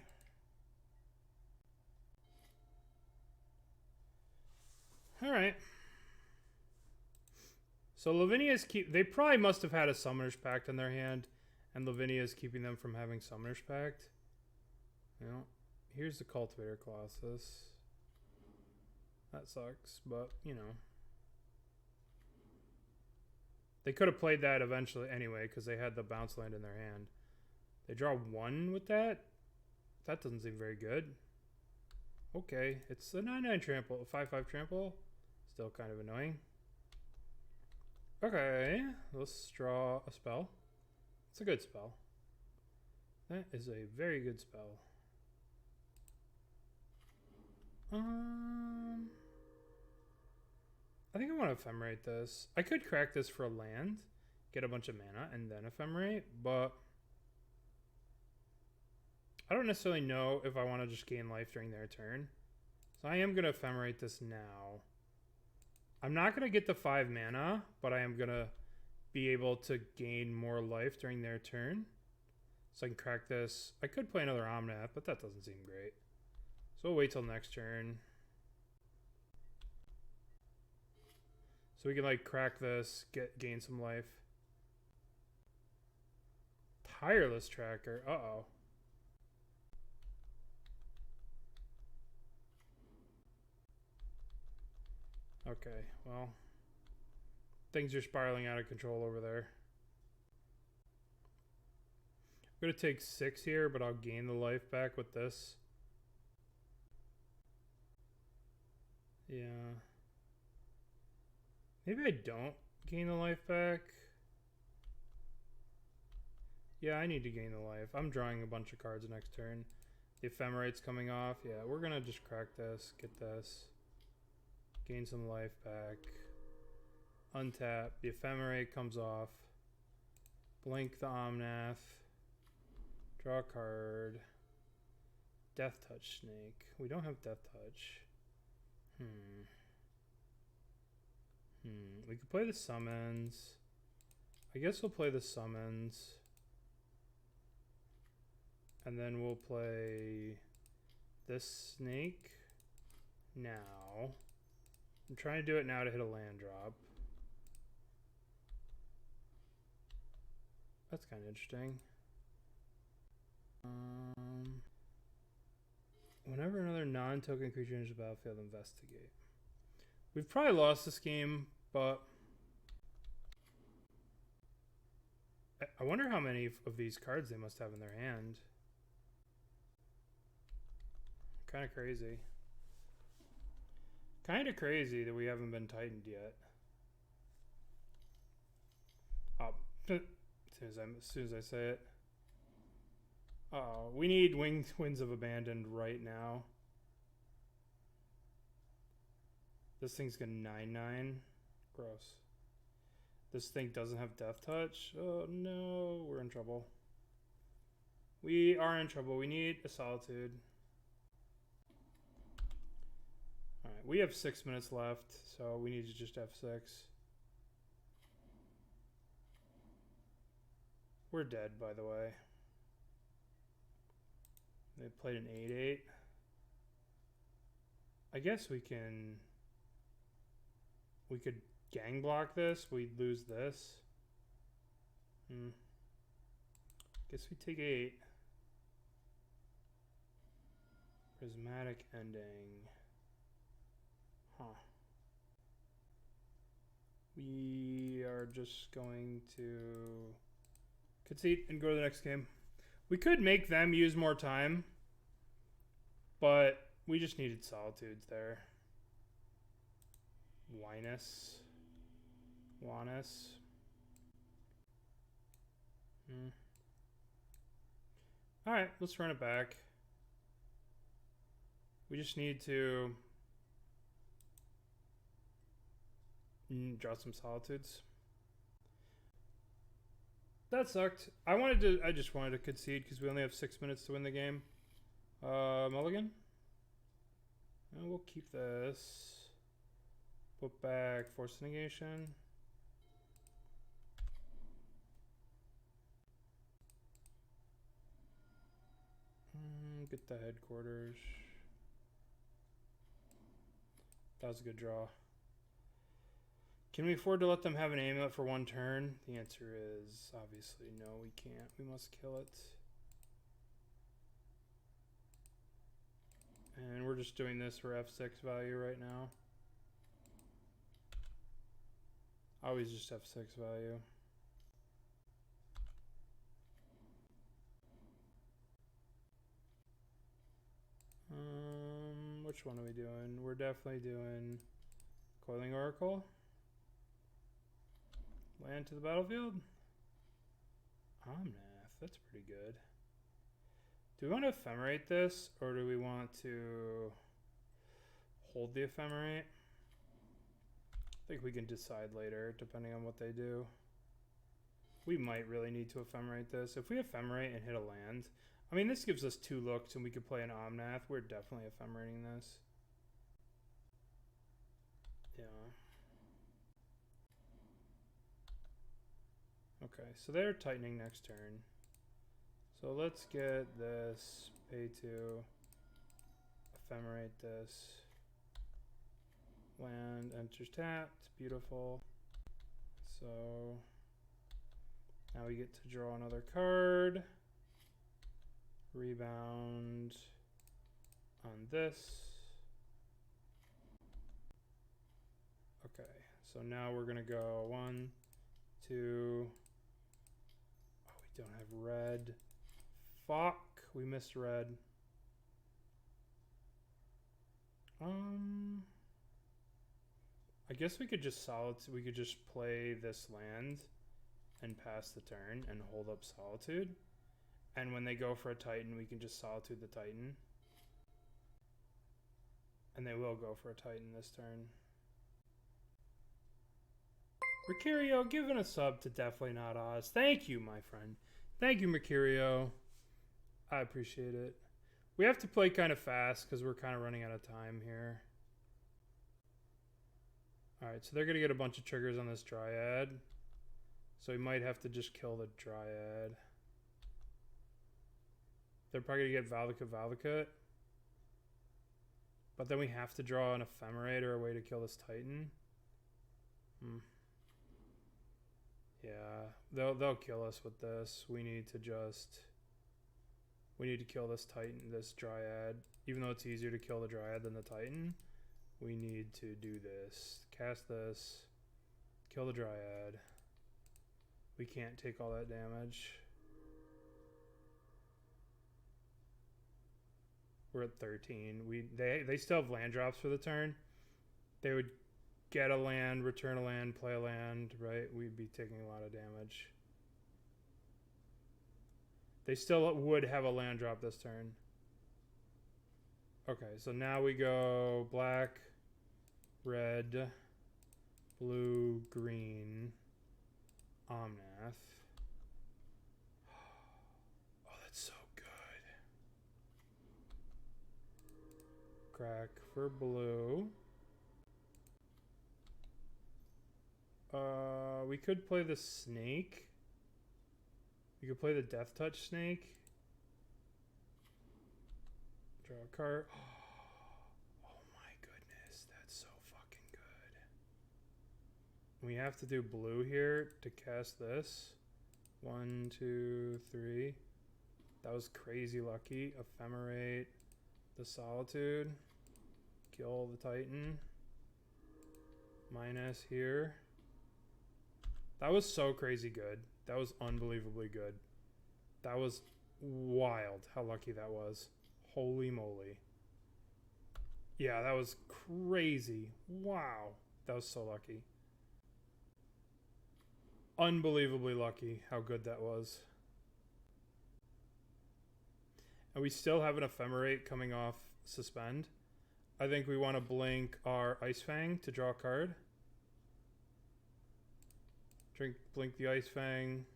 Alright. So Lavinia's they probably must have had a Summoner's Pact in their hand, and Lavinia's keeping them from having Summoner's Pact. You know, here's the Cultivator Colossus. That sucks, but, you know. They could have played that eventually anyway, because they had the bounce land in their hand. They draw 1 with that? That doesn't seem very good. Okay, it's a 9/9 trample, a 5/5 trample. Still kind of annoying. Okay, let's draw a spell. It's a good spell. That is a very good spell. I think I want to Ephemerate this. I could crack this for a land, get a bunch of mana, and then Ephemerate, but I don't necessarily know if I want to just gain life during their turn. So I am going to Ephemerate this now. I'm not going to get the 5 mana, but I am going to be able to gain more life during their turn. So I can crack this. I could play another Omnath, but that doesn't seem great. So we'll wait till next turn. So we can like crack this, gain some life. Tireless Tracker. Uh-oh. Okay, well. Things are spiraling out of control over there. I'm going to take 6 here, but I'll gain the life back with this. Yeah. Maybe I don't gain the life back. Yeah, I need to gain the life. I'm drawing a bunch of cards next turn. The Ephemerate's coming off. Yeah, we're going to just crack this, get this. Gain some life back. Untap. The Ephemerate comes off. Blink the Omnath. Draw a card. Death Touch Snake. We don't have Death Touch. We could play the summons. I guess we'll play the summons. And then we'll play this snake now. I'm trying to do it now to hit a land drop. That's kind of interesting. Whenever another non-token creature enters the battlefield, investigate. We've probably lost this game, but I wonder how many of these cards they must have in their hand. Kind of crazy. Kind of crazy that we haven't been tightened yet. Oh, as soon as I say it. Uh-oh, we need Winds of Abandoned right now. This thing's gonna 9/9. Gross. This thing doesn't have Death Touch. Oh no, we're in trouble. We are in trouble. We need a Solitude. Alright, we have 6 minutes left, so we need to just F6. We're dead, by the way. They played an 8/8. I guess we could gang block this. We'd lose this. Guess we take 8. Prismatic Ending. Huh. We are just going to concede and go to the next game. We could make them use more time, but we just needed Solitudes there. Lonis. Alright, let's run it back. We just need to draw some Solitudes. That sucked. I just wanted to concede because we only have 6 minutes to win the game. Mulligan? And we'll keep this. Put back Force of Negation. Get the headquarters. That was a good draw. Can we afford to let them have an amulet for 1 turn? The answer is obviously no, we can't. We must kill it. And we're just doing this for F6 value right now. Always just F6 value. Which one are we doing? We're definitely doing Coiling Oracle. Land to the battlefield. Omnath, that's pretty good. Do we want to Ephemerate this, or do we want to hold the Ephemerate? I think we can decide later, depending on what they do. We might really need to Ephemerate this. If we Ephemerate and hit a land, I mean, this gives us 2 looks, and we could play an Omnath. We're definitely ephemerating this. Yeah. Okay, so they're tightening next turn. So let's get this, pay 2, ephemerate this. Land enters tapped, beautiful. So now we get to draw another card. Rebound on this. Okay, so now we're gonna go 1, 2. Oh, we don't have red. Fuck, we missed red. I guess we could just we could just play this land and pass the turn and hold up Solitude. And when they go for a Titan, we can just Solitude the Titan. And they will go for a Titan this turn. Mercurio giving a sub to Definitely Not Oz. Thank you, my friend. Thank you, Mercurio. I appreciate it. We have to play kind of fast because we're kind of running out of time here. Alright, so they're going to get a bunch of triggers on this Dryad. So we might have to just kill the Dryad. They're probably going to get Valakut. But then we have to draw an Ephemerate or a way to kill this Titan. Yeah, they'll kill us with this. We need to kill this Titan, this Dryad. Even though it's easier to kill the Dryad than the Titan, we need to do this. Cast this. Kill the Dryad. We can't take all that damage. We're at 13. They still have land drops for the turn. They would get a land, return a land, play a land, right? We'd be taking a lot of damage. They still would have a land drop this turn. Okay, so now we go black, red, blue, green, Omnath. Oh, that's so good. Crack for blue. We could play the snake. We could play the Death Touch snake. Draw a card. Oh my goodness, that's so fucking good. We have to do blue here to cast this. 1, 2, 3. That was crazy lucky. Ephemerate the Solitude. Kill the Titan. Minus here. That was so crazy good. That was unbelievably good. That was wild how lucky that was. Holy moly. Yeah, that was crazy. Wow. That was so lucky. Unbelievably lucky how good that was. And we still have an Ephemerate coming off Suspend. I think we want to blink our Ice-Fang to draw a card. Blink the Ice-Fang.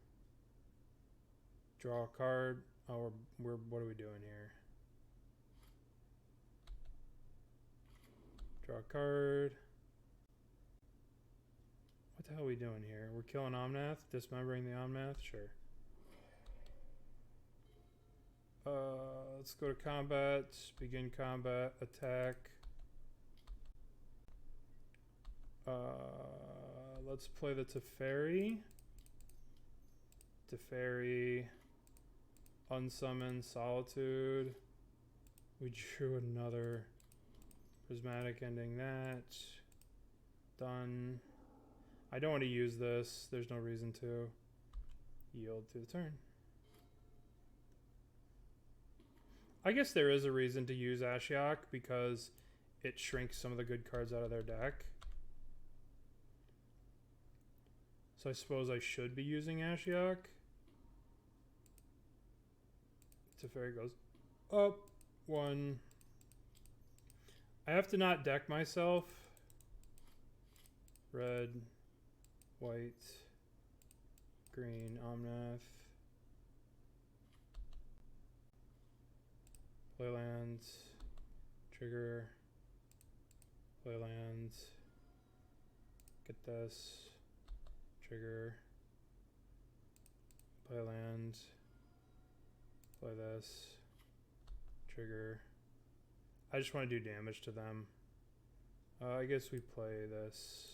Draw a card. Oh, what are we doing here? Draw a card. What the hell are we doing here? We're killing Omnath? Dismembering the Omnath? Sure. Let's go to combat. Begin combat. Attack. Let's play the Teferi. Teferi. Unsummon Solitude. We drew another Prismatic Ending that. Done. I don't want to use this. There's no reason to. Yield to the turn. I guess there is a reason to use Ashiok because it shrinks some of the good cards out of their deck. So I suppose I should be using Ashiok. Teferi goes up 1. I have to not deck myself. Red, white, green, Omnath. Play land. Trigger. Play land. Get this. Trigger. Play land. Play this. Trigger. I just want to do damage to them. I guess we play this.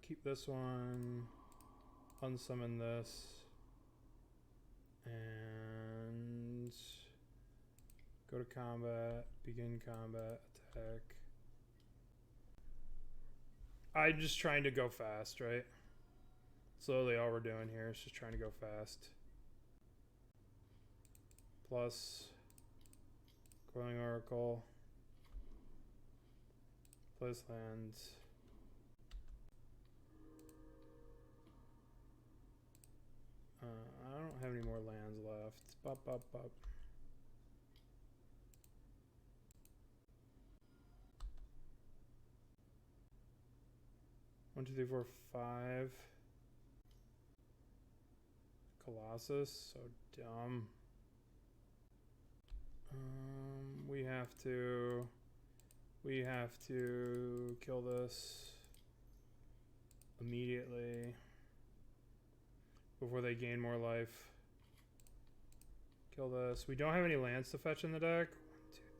Keep this one. Unsummon this. And go to combat. Begin combat. Attack. I'm just trying to go fast, right? Slowly all we're doing here is just trying to go fast. Plus Coiling Oracle. Place lands. I don't have any more lands left. Bop, bop, bop. One, two, three, four, five. Colossus, so dumb. We have to kill this immediately before they gain more life. Kill this. We don't have any lands to fetch in the deck. 1, 2, 3, 4, 5, 6, 7,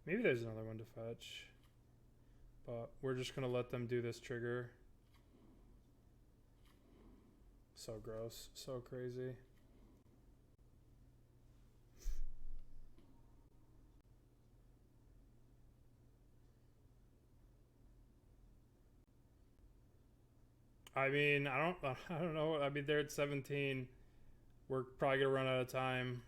8. Maybe there's another one to fetch. But we're just gonna let them do this trigger. So gross. So crazy. I mean, I don't know. I mean, they're at 17. We're probably gonna run out of time.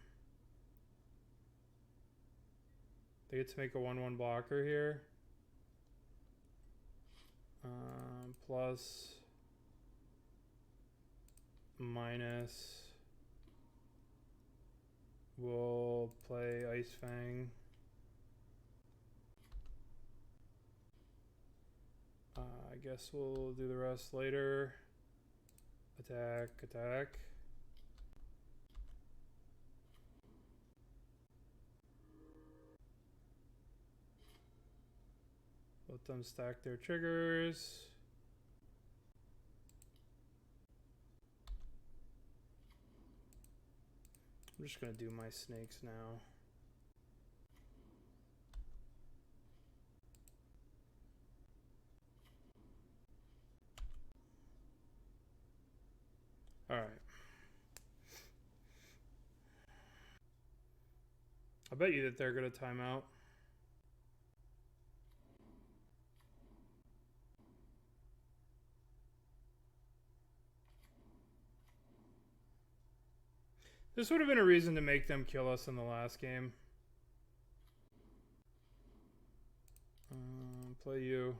They get to make a 1/1 blocker here. Plus, minus. We'll play Ice-Fang. I guess we'll do the rest later. Attack, attack. Let them stack their triggers. I'm just gonna do my snakes now. All right. I bet you that they're gonna time out. This would have been a reason to make them kill us in the last game. Play you.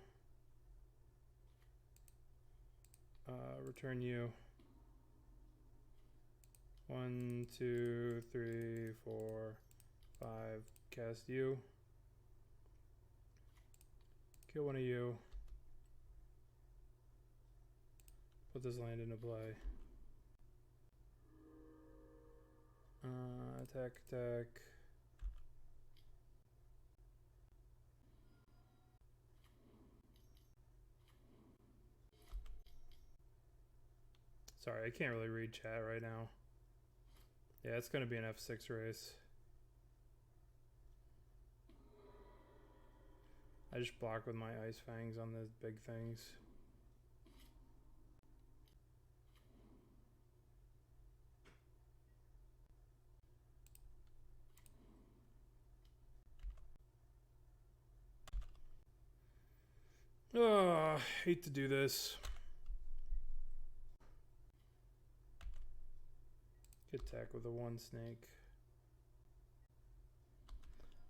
Return you. 1, 2, 3, 4, 5. Cast you. Kill one of you. Put this land into play. Attack, attack. Sorry, I can't really read chat right now. Yeah, it's going to be an F6 race. I just block with my Ice-Fangs on the big things. Oh, hate to do this. Attack with a 1 snake.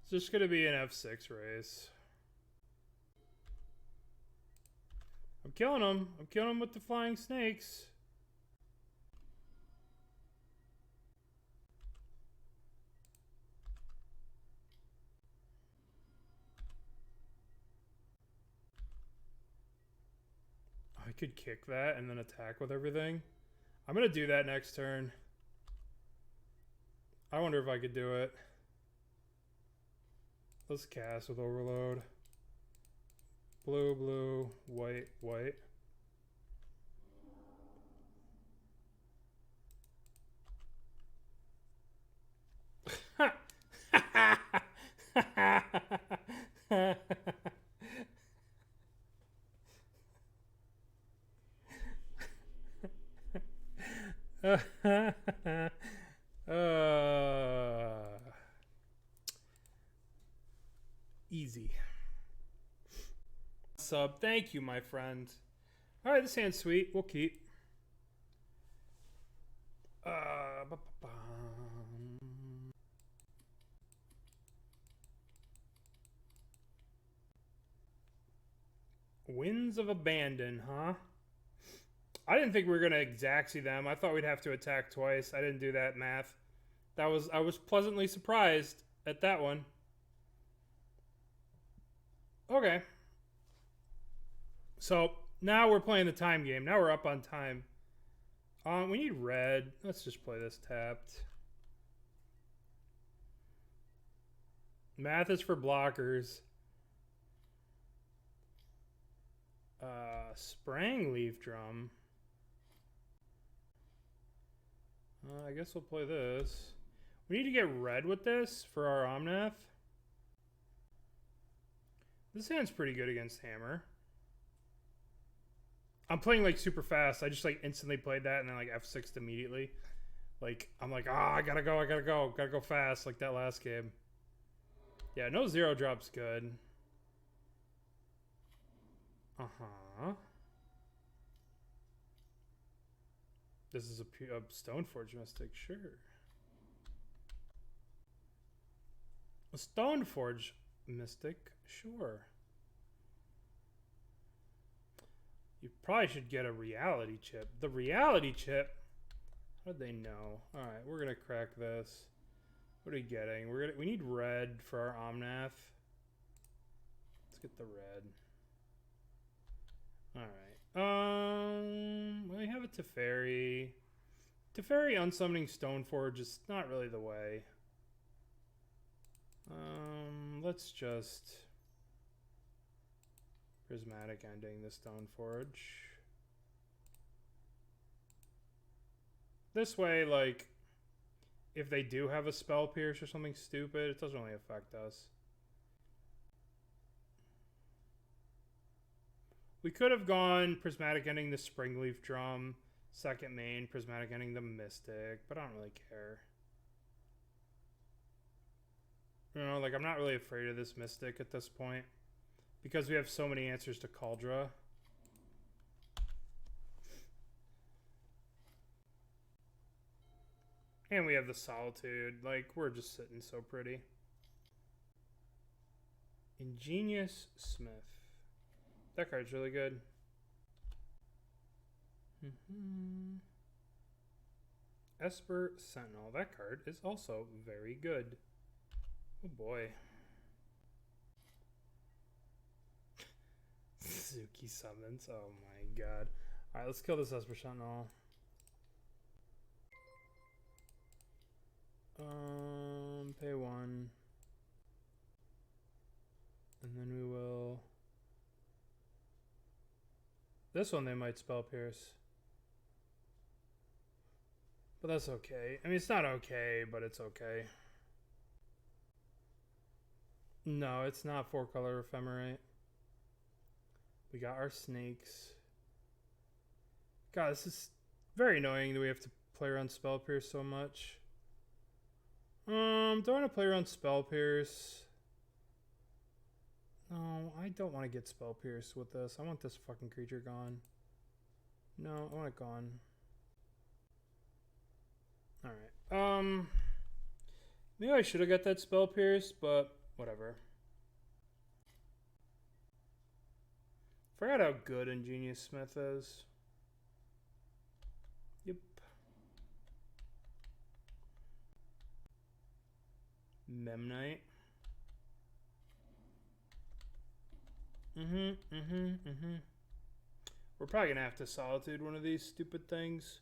It's just going to be an F6 race. I'm killing them. I'm killing them with the flying snakes. I could kick that and then attack with everything. I'm going to do that next turn. I wonder if I could do it. Let's cast with Overload. Blue, blue, white, white. Easy. Sub, thank you, my friend. All right, this hand's sweet. We'll keep. Winds of Abandon, huh? I didn't think we were gonna Xaxi them. I thought we'd have to attack twice. I didn't do that math. I was pleasantly surprised at that one. Okay. So now we're playing the time game. Now we're up on time. We need red. Let's just play this tapped. Math is for blockers. Sprang Leaf Drum. I guess we'll play this. We need to get red with this for our Omnath. This hand's pretty good against Hammer. I'm playing like super fast. I just like instantly played that and then like F6'd immediately. Like I'm like, I gotta go fast like that last game. Yeah, no 0-drop's good. This is a Stoneforge Mystic, sure. A Stoneforge Mystic, sure. You probably should get a reality chip. The reality chip. How did they know? All right, we're gonna crack this. What are we getting? We need red for our Omnath. Let's get the red. All right. We have a Teferi. Teferi unsummoning Stoneforge is not really the way. Let's just Prismatic Ending the Stoneforge. This way, like, if they do have a Spell Pierce or something stupid, it doesn't really affect us. We could have gone Prismatic Ending the Springleaf Drum, second main, Prismatic Ending the Mystic, but I don't really care. You know, like, I'm not really afraid of this Mystic at this point because we have so many answers to Cauldra. And we have the Solitude. Like, we're just sitting so pretty. Ingenious Smith. That card's really good. Esper Sentinel. That card is also very good. Oh boy. Suzuki summons. Oh my god. Alright, let's kill this Esper Sentinel. Pay 1. And then we will... This one they might Spell Pierce. But that's okay. I mean, it's not okay, but it's okay. No, it's not 4-color Ephemerate. We got our snakes. God, this is very annoying that we have to play around Spell Pierce so much. Do I want to play around Spell Pierce? No, I don't want to get Spell Pierce with this. I want this fucking creature gone. No, I want it gone. Alright. Maybe I should have got that Spell Pierce, but whatever. Forgot how good Ingenious Smith is. Yep. Memnite. We're probably gonna have to Solitude one of these stupid things.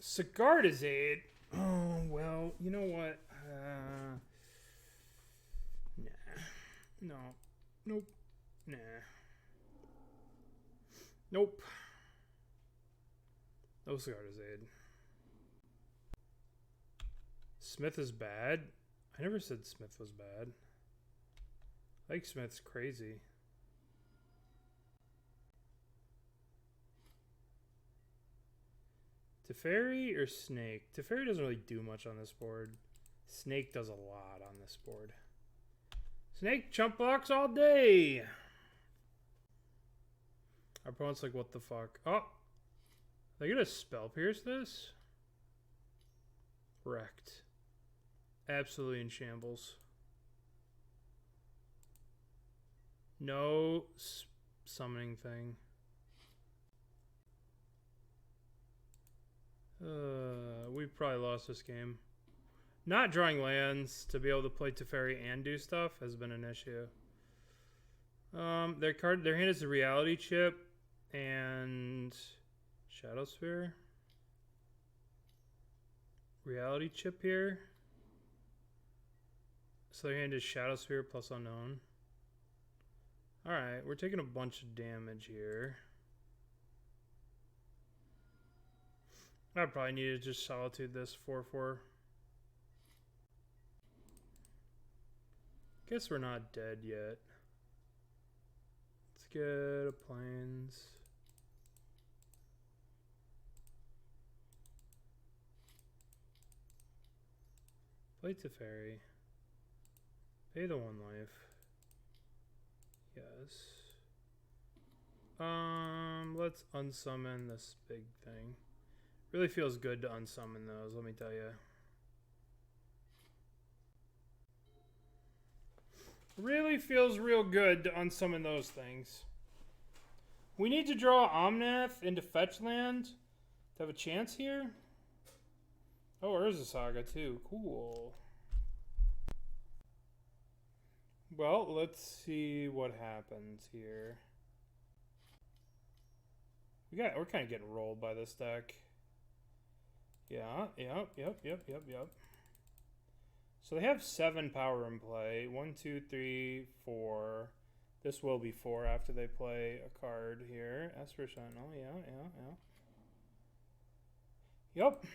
Sigardizade. Oh, well, you know what? Nah. No. Nope. Nah. Nope. No Sigardizade. Smith is bad? I never said Smith was bad. I think Smith's crazy. Teferi or Snake? Teferi doesn't really do much on this board. Snake does a lot on this board. Snake chump blocks all day! Our opponent's like, what the fuck? Oh! They gonna spell pierce this? Wrecked. Absolutely in shambles. No summoning thing. We probably lost this game. Not drawing lands to be able to play Teferi and do stuff has been an issue. Their hand is a reality chip and Shadow Sphere. Reality chip here. So their hand is Shadow Sphere plus Unknown. Alright, we're taking a bunch of damage here. I probably need to just Solitude this 4/4. Guess we're not dead yet. Let's get a Plains. Play Teferi. Pay the 1 life. Yes. Let's unsummon this big thing. Really feels good to unsummon those, let me tell you. Really feels real good to unsummon those things. We need to draw Omnath into fetch land to have a chance here. Oh, Urza Saga too. Cool. Well, let's see what happens here. We're kind of getting rolled by this deck. Yeah, yep. So they have 7 power in play. 1, 2, 3, 4. This will be 4 after they play a card here. Esper Sentinel, yeah. Yep.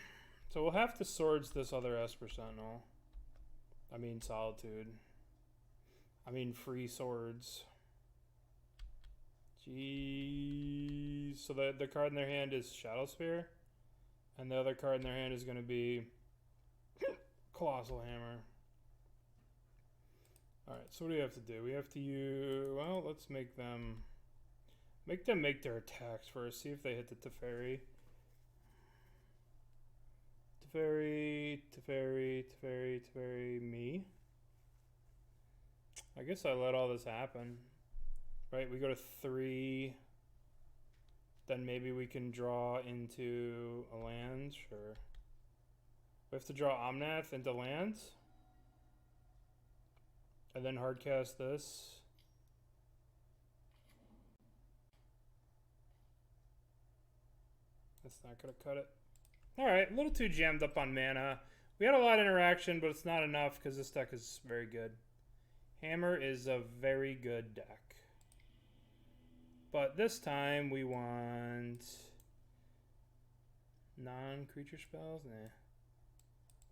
So we'll have to swords this other Esper Sentinel. I mean Solitude. I mean free swords. Jeez. So the card in their hand is Shadow Sphere. And the other card in their hand is going to be Colossal Hammer. Alright, so what do we have to do? We have to use... Well, let's make them make their attacks first. See if they hit the Teferi. Teferi, me. I guess I let all this happen. Right, we go to 3... Then maybe we can draw into a land. Sure. We have to draw Omnath into lands. And then hardcast this. That's not going to cut it. Alright, a little too jammed up on mana. We had a lot of interaction, but it's not enough because this deck is very good. Hammer is a very good deck. But this time we want non-creature spells? Nah.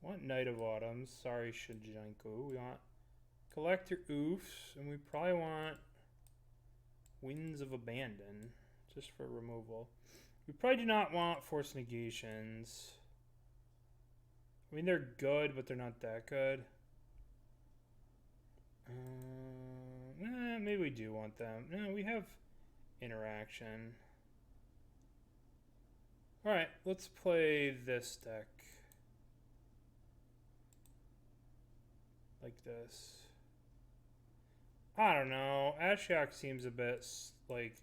We want Knight of Autumn. Sorry, Shigeki. We want Collector Ouphe. And we probably want Winds of Abandon. Just for removal. We probably do not want Force Negations. I mean, they're good, but they're not that good. Maybe we do want them. No, we have... interaction. Alright, let's play this deck. Like this. I don't know. Ashiok seems a bit like...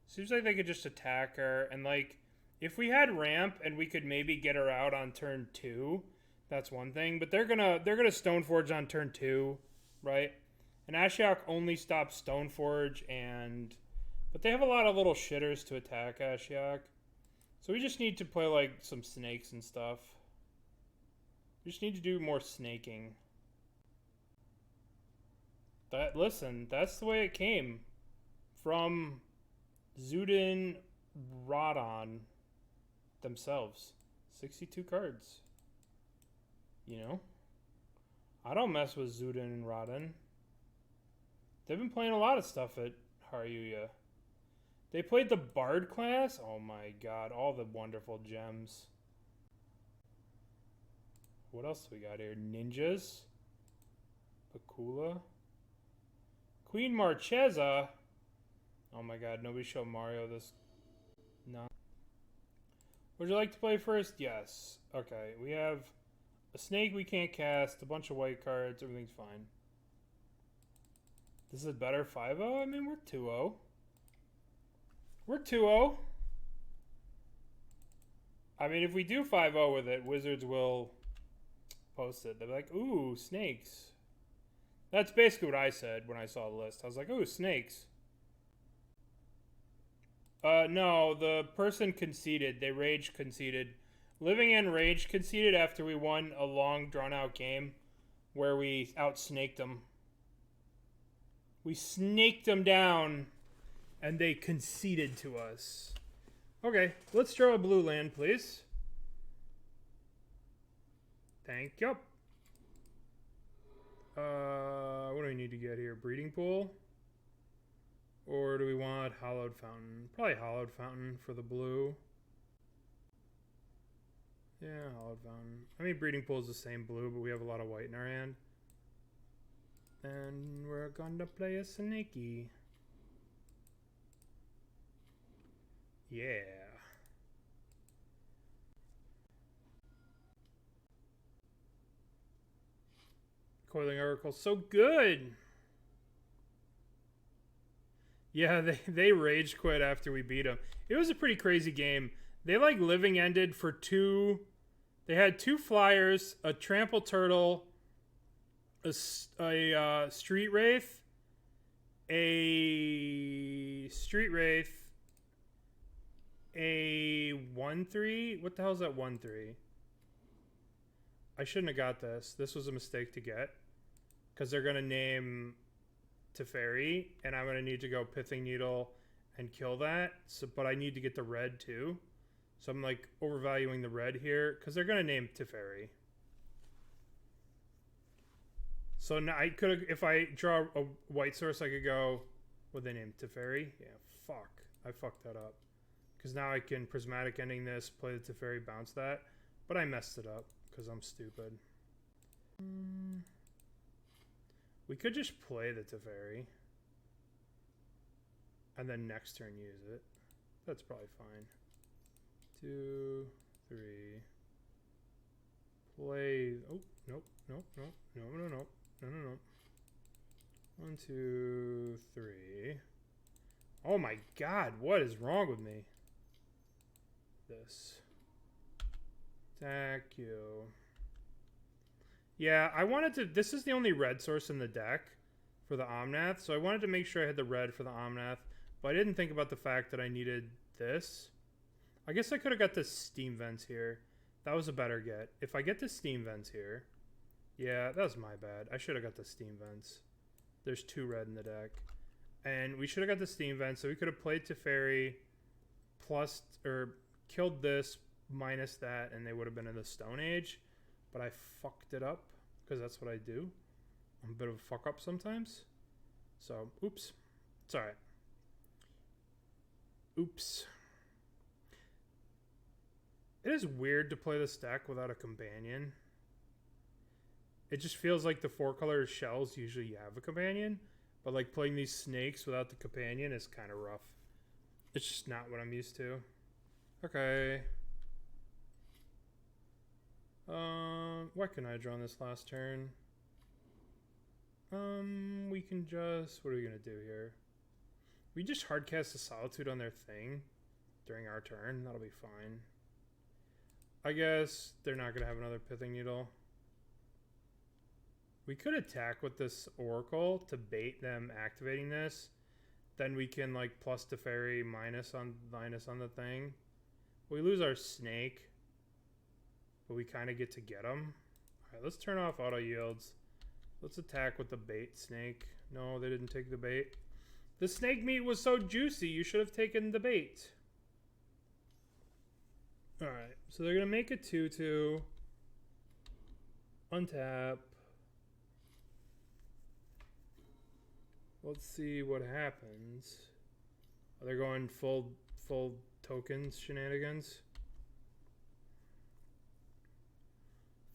Seems like they could just attack her. And like, if we had ramp and we could maybe get her out on turn 2, that's one thing. But they're gonna Stoneforge on turn 2, right? And Ashiok only stops Stoneforge and... But they have a lot of little shitters to attack Ashiok. So we just need to play like some snakes and stuff. We just need to do more snaking. Listen, that's the way it came. From Zuden Rodon themselves. 62 cards. You know? I don't mess with Zuden and Rodon. They've been playing a lot of stuff at Haruya. They played the Bard class? Oh my god, all the wonderful gems. What else do we got here? Ninjas. Bakula. Queen Marchesa. Oh my god, nobody showed Mario this. No. Would you like to play first? Yes. Okay, we have a snake we can't cast, a bunch of white cards, everything's fine. This is a better 5-0? I mean, we're 2-0. We're 2-0. I mean, if we do 5-0 with it, Wizards will post it. They'll be like, ooh, snakes. That's basically what I said when I saw the list. I was like, ooh, snakes. No, the person conceded. They rage conceded. Living End rage conceded after we won a long, drawn-out game where we out-snaked them. We snaked them down, and they conceded to us. Okay, let's draw a blue land, please. Thank you. What do we need to get here? Breeding Pool? Or do we want Hallowed Fountain? Probably Hallowed Fountain for the blue. Yeah, Hallowed Fountain. I mean, Breeding Pool is the same blue, but we have a lot of white in our hand. And we're gonna play a Snakey. Yeah. Coiling Oracle, so good! Yeah, they rage quit after we beat them. It was a pretty crazy game. They like living ended for two. They had 2 flyers, a trample turtle, a street wraith, a 1/3. What the hell is that 1/3? I shouldn't have got this. This was a mistake to get because they're gonna name Teferi, and I'm gonna need to go Pithing Needle and kill that. So, but I need to get the red too. So I'm like overvaluing the red here because they're gonna name Teferi. So now I could have, if I draw a white source, I could go. What they name Teferi? Yeah, fuck. I fucked that up because now I can Prismatic Ending this, play the Teferi, bounce that, but I messed it up because I'm stupid. We could just play the Teferi and then next turn use it. That's probably fine. 2, 3. Play. Oh, nope, nope, nope, no, no, no, no, no, no. 1, 2, 3. Oh my god, what is wrong with me? This. Attack you. Yeah, I wanted to. This is the only red source in the deck for the Omnath, so I wanted to make sure I had the red for the Omnath, but I didn't think about the fact that I needed this. I guess I could have got the Steam Vents here. That was a better get. If I get the Steam Vents here, yeah, that was my bad. I should have got the Steam Vents. There's 2 red in the deck, and we should have got the Steam Vents, so we could have played Teferi plus or killed this minus that, and they would have been in the Stone Age. But I fucked it up because that's what I do. I'm a bit of a fuck up sometimes. So, oops. It's alright. Oops. It is weird to play this deck without a companion. It just feels like the 4-color shells usually have a companion. But like playing these snakes without the companion is kind of rough. It's just not what I'm used to. Okay. What can I draw on this last turn? We can just... What are we going to do here? We just hardcast a Solitude on their thing during our turn. That'll be fine. I guess they're not going to have another Pithing Needle. We could attack with this Oracle to bait them activating this. Then we can like plus Teferi minus on the thing. We lose our snake, but we kind of get to get him. All right, let's turn off auto yields. Let's attack with the bait snake. No, they didn't take the bait. The snake meat was so juicy, you should have taken the bait. All right, so they're gonna make a 2/2. Untap. Let's see what happens. Are they going full tokens shenanigans?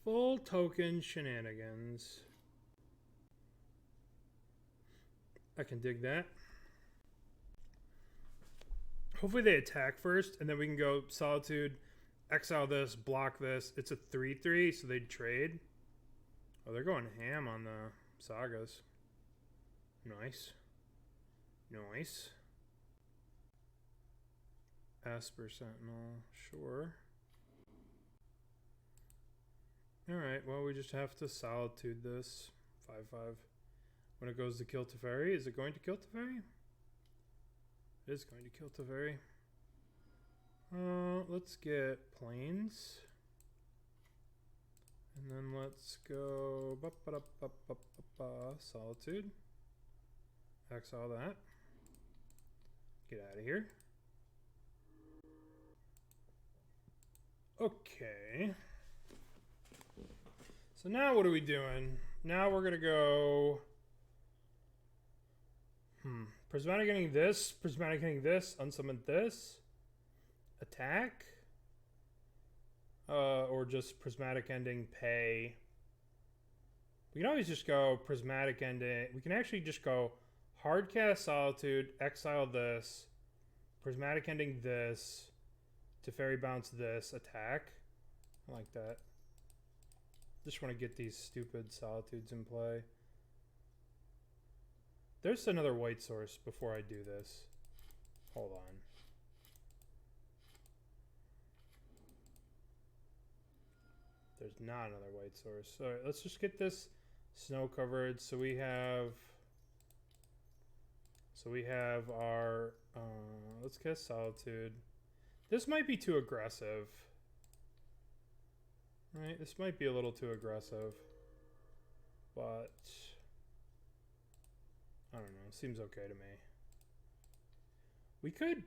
Full token shenanigans. I can dig that. Hopefully they attack first, and then we can go Solitude, exile this, block this. It's a 3/3, so they'd trade. Oh, they're going ham on the sagas. Nice. Nice. Esper Sentinel, sure. Alright, well, we just have to Solitude this. 5/5. When it goes to kill Teferi, is it going to kill Teferi? It is going to kill Teferi. Let's get Plains. And then let's go Solitude. Exile that. Get out of here. Okay. So now what are we doing? Now we're gonna go Prismatic Ending this, Prismatic Ending this, unsummon this, attack, or just Prismatic Ending pay. We can always just go Prismatic Ending. We can actually just go Hardcast Solitude, exile this, Prismatic Ending this, Teferi bounce this, attack. I like that. Just want to get these stupid Solitudes in play. There's another white source before I do this. Hold on. There's not another white source. All right, let's just get this snow covered. So we have our, let's cast Solitude. This might be too aggressive. Right, this might be a little too aggressive. But I don't know, seems okay to me. We could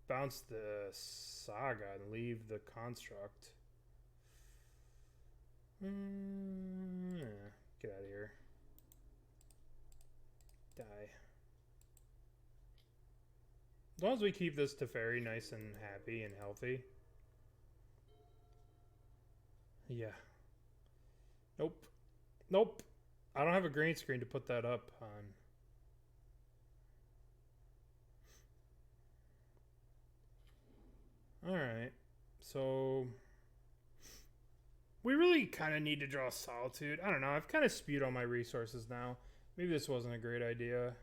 bounce the Saga and leave the Construct. Yeah, get out of here. Die. As long as we keep this Teferi nice and happy and healthy. Yeah. Nope. Nope. I don't have a green screen to put that up on. Alright. So we really kind of need to draw Solitude. I don't know. I've kind of spewed all my resources now. Maybe this wasn't a great idea.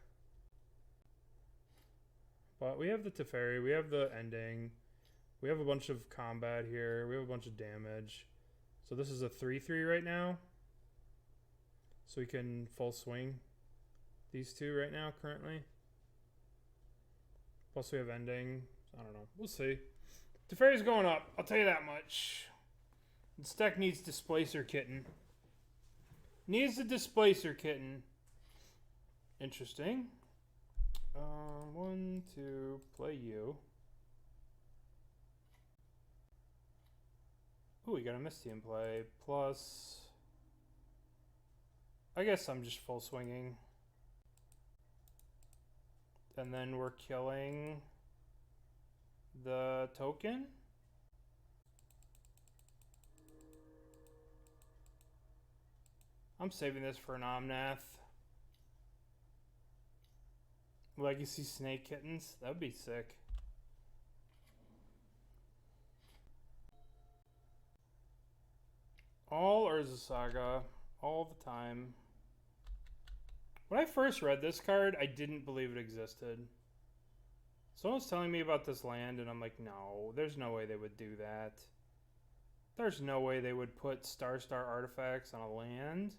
But we have the Teferi. We have the ending. We have a bunch of combat here. We have a bunch of damage. So this is a 3/3 right now. So we can full swing these two right now currently. Plus we have ending. I don't know. We'll see. Teferi's going up. I'll tell you that much. This deck needs Displacer Kitten. Needs a Displacer Kitten. Interesting. 1, 2, play you. Ooh, we got a Misty in play. Plus, I guess I'm just full swinging. And then we're killing the token. I'm saving this for an Omnath. Legacy Snake Kittens. That would be sick. All Urza Saga. All the time. When I first read this card, I didn't believe it existed. Someone was telling me about this land, and I'm like, no, there's no way they would do that. There's no way they would put Star artifacts on a land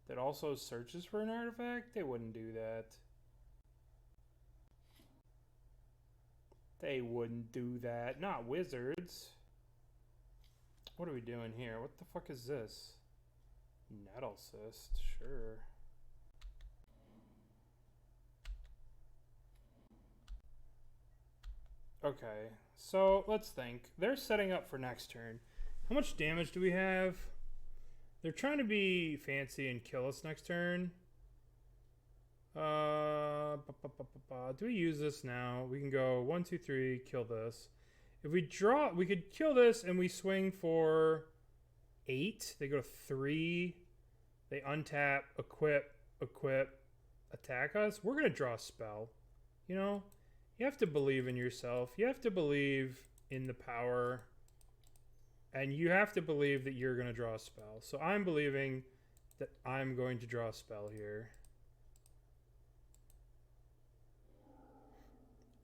that also searches for an artifact. They wouldn't do that. They wouldn't do that. Not wizards. What are we doing here? What the fuck is this? Nettle cyst, sure. Okay, so let's think. They're setting up for next turn. How much damage do we have? They're trying to be fancy and kill us next turn. Do we use this now? We can go 1, 2, 3, kill this. If we draw, we could kill this and we swing for 8. They go to 3. They untap, equip, attack us. We're going to draw a spell. You know? You have to believe in yourself. You have to believe in the power. And you have to believe that you're going to draw a spell. So I'm believing that I'm going to draw a spell here.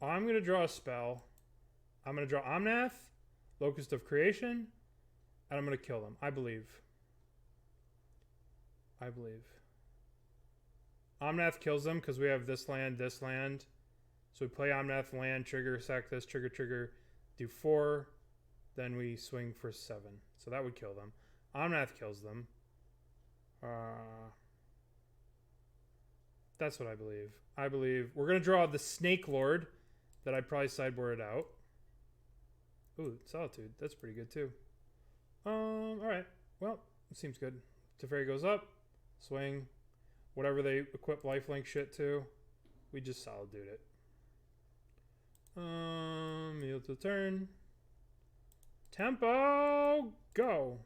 I'm going to draw a spell. I'm going to draw Omnath, Locust of Creation, and I'm going to kill them. I believe. I believe. Omnath kills them because we have this land, this land. So we play Omnath land, trigger, sack this, trigger, do 4. Then we swing for 7. So that would kill them. Omnath kills them. That's what I believe. I believe we're going to draw the Snake Lord that I probably sideboarded out. Ooh, Solitude. That's pretty good too. Alright. Well, it seems good. Teferi goes up. Swing. Whatever they equip lifelink shit to. We just Solitude it. Yield to turn. Tempo, go.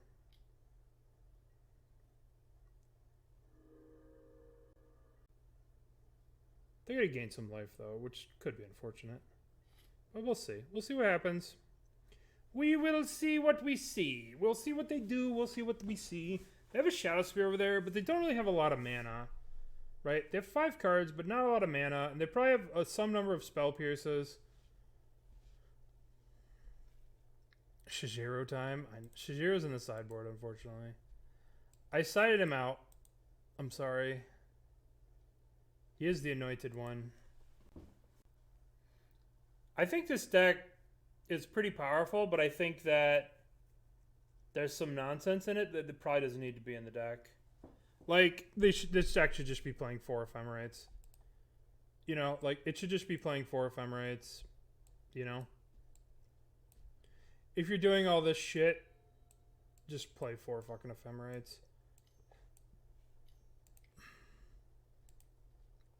They're going to gain some life, though, which could be unfortunate. But we'll see. We'll see what happens. We will see what we see. We'll see what they do. We'll see what we see. They have a Shadow Spear over there, but they don't really have a lot of mana. Right? They have 5 cards, but not a lot of mana. And they probably have some number of Spell Pierces. Seshiro time. Seshiro's in the sideboard, unfortunately. I sided him out. I'm sorry. He is the anointed one. I think this deck is pretty powerful, but I think that there's some nonsense in it that probably doesn't need to be in the deck. Like, this deck should just be playing 4 Ephemerates. You know, like, it should just be playing 4 Ephemerates. You know? If you're doing all this shit, just play 4 fucking Ephemerates.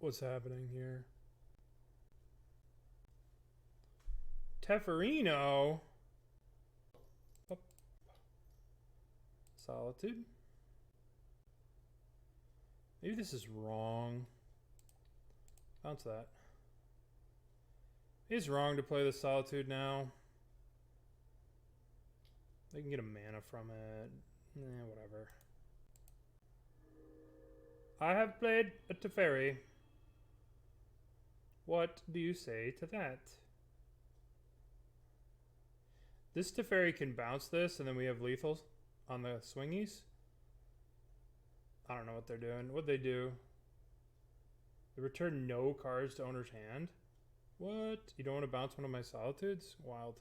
What's happening here? Teferino. Oh. Solitude. Maybe this is wrong. Bounce that. It's wrong to play the Solitude now. They can get a mana from it. Whatever. I have played a Teferi. What do you say to that? This Teferi can bounce this, and then we have lethals on the swingies. I don't know what they're doing. What'd they do? They return no cards to owner's hand? What? You don't want to bounce one of my Solitudes? Wild.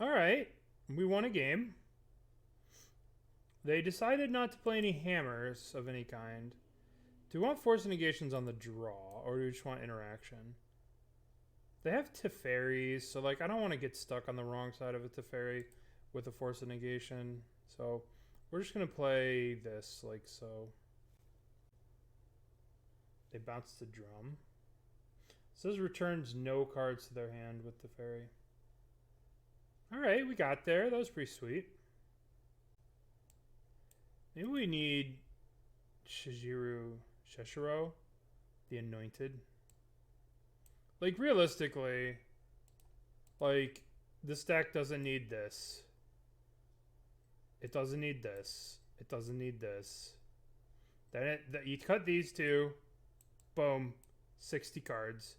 Alright. We won a game. They decided not to play any hammers of any kind. Do we want Force of Negations on the draw, or do we just want interaction? They have Teferis, so like I don't want to get stuck on the wrong side of a Teferi with a Force of Negation. So we're just going to play this like so. They bounce the drum. It says returns no cards to their hand with Teferi. Alright, we got there. That was pretty sweet. Maybe we need Seshiro the Anointed. Like, realistically, like, this deck doesn't need this. It doesn't need this. It doesn't need this. Then you cut these two. Boom. 60 cards.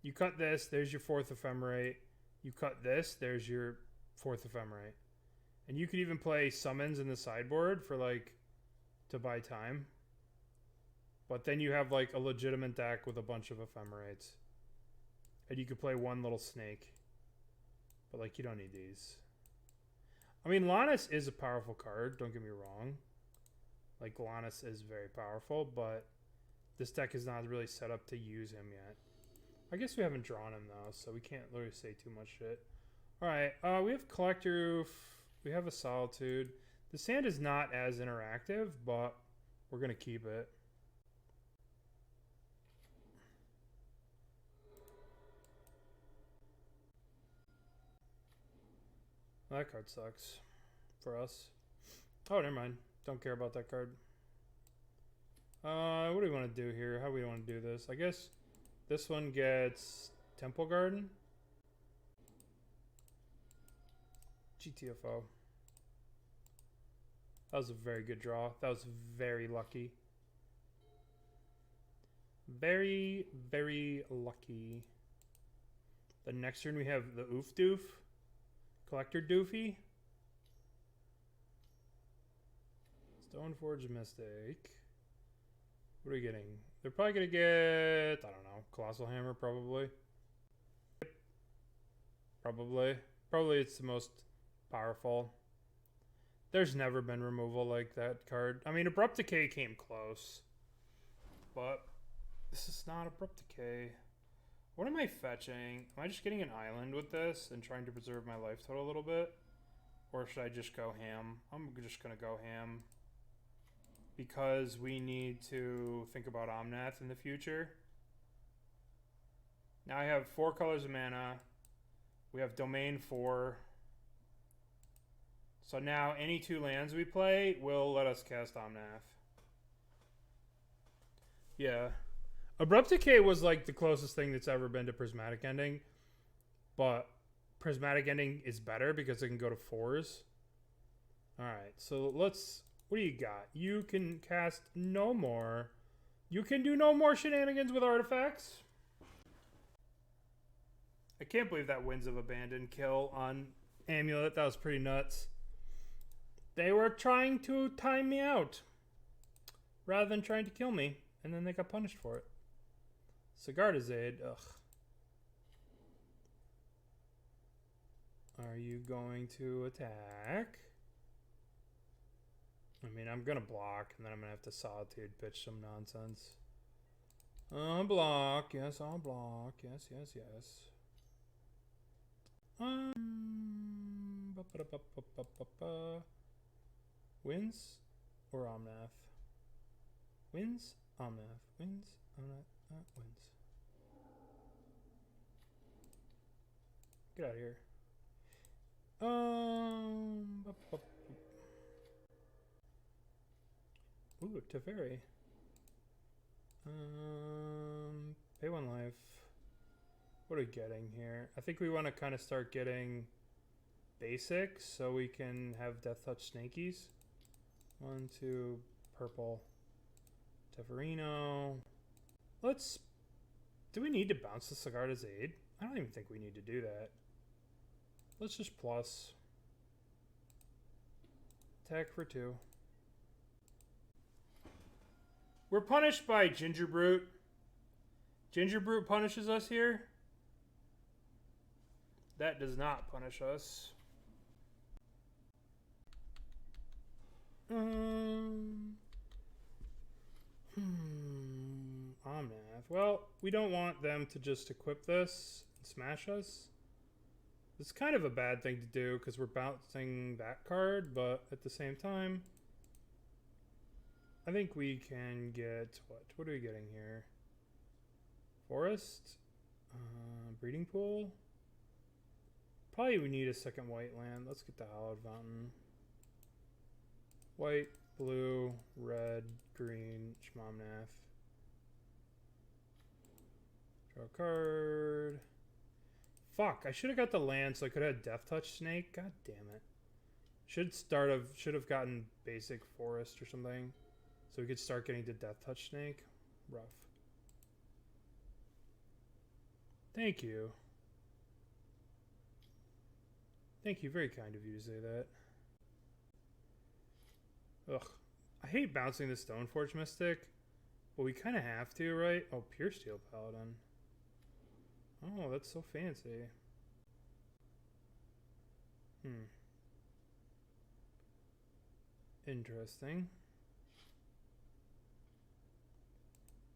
You cut this. There's your 4th Ephemerate. You cut this. There's your 4th Ephemerate. And you could even play summons in the sideboard for, like, to buy time. But then you have, like, a legitimate deck with a bunch of Ephemerates. And you could play one little snake. But, like, you don't need these. I mean, Lonis is a powerful card, don't get me wrong. Like, Lonis is very powerful, but this deck is not really set up to use him yet. I guess we haven't drawn him, though, so we can't literally say too much shit. Alright, we have Collector Ouphe. We have a Solitude. The sand is not as interactive, but we're going to keep it. That card sucks for us. Oh, never mind. Don't care about that card. What do we want to do here? How do we want to do this? I guess this one gets Temple Garden. GTFO. That was a very good draw. That was very lucky. Very, very lucky. The next turn we have the Ouphe Doof. Collector Ouphe. Stoneforge Mystic. What are we getting? They're probably going to get, I don't know, Colossal Hammer, probably. Probably it's the most powerful. There's never been removal like that card. I mean, Abrupt Decay came close. But this is not Abrupt Decay. What am I fetching? Am I just getting an island with this and trying to preserve my life total a little bit? Or should I just go ham? I'm just going to go ham. Because we need to think about Omnath in the future. Now I have 4 colors of mana. We have Domain 4. So now any 2 lands we play will let us cast Omnath. Yeah. Abrupt Decay was like the closest thing that's ever been to Prismatic Ending. But Prismatic Ending is better because it can go to 4s. Alright, so let's... What do you got? You can cast no more. You can do no more shenanigans with artifacts. I can't believe that Winds of Abandon kill on Amulet. That was pretty nuts. They were trying to time me out rather than trying to kill me, and then they got punished for it. Sigardazade, ugh. Are you going to attack? I mean, I'm going to block, and then I'm going to have to Solitude pitch some nonsense. I'll block. Yes, I'll block. Yes, yes, yes. Wins or Omnath? Wins? Omnath. Wins? Omnath. Wins. Get out of here. Ooh, Teferi. Pay 1 life. What are we getting here? I think we want to kind of start getting basics so we can have Death Touch Snakies. 1, 2, purple. Teferino. Let's... Do we need to bounce the Sigardazade? I don't even think we need to do that. Let's just plus. Attack for 2. We're punished by Ginger Brute. Ginger Brute punishes us here. That does not punish us. Omnath. Well, we don't want them to just equip this and smash us. It's kind of a bad thing to do because we're bouncing that card, but at the same time, I think we can get what? What are we getting here? Forest? Breeding Pool? Probably we need a second white land. Let's get the Hallowed Fountain. White, blue, red, green, Omnath. Draw a card. Fuck, I should have got the land so I could have Death Touch Snake. God damn it. Should have gotten basic forest or something. So we could start getting to Death Touch Snake. Rough. Thank you. Thank you. Very kind of you to say that. Ugh. I hate bouncing the Stoneforge Mystic. But we kind of have to, right? Oh, Pure Steel Paladin. Oh, that's so fancy. Interesting.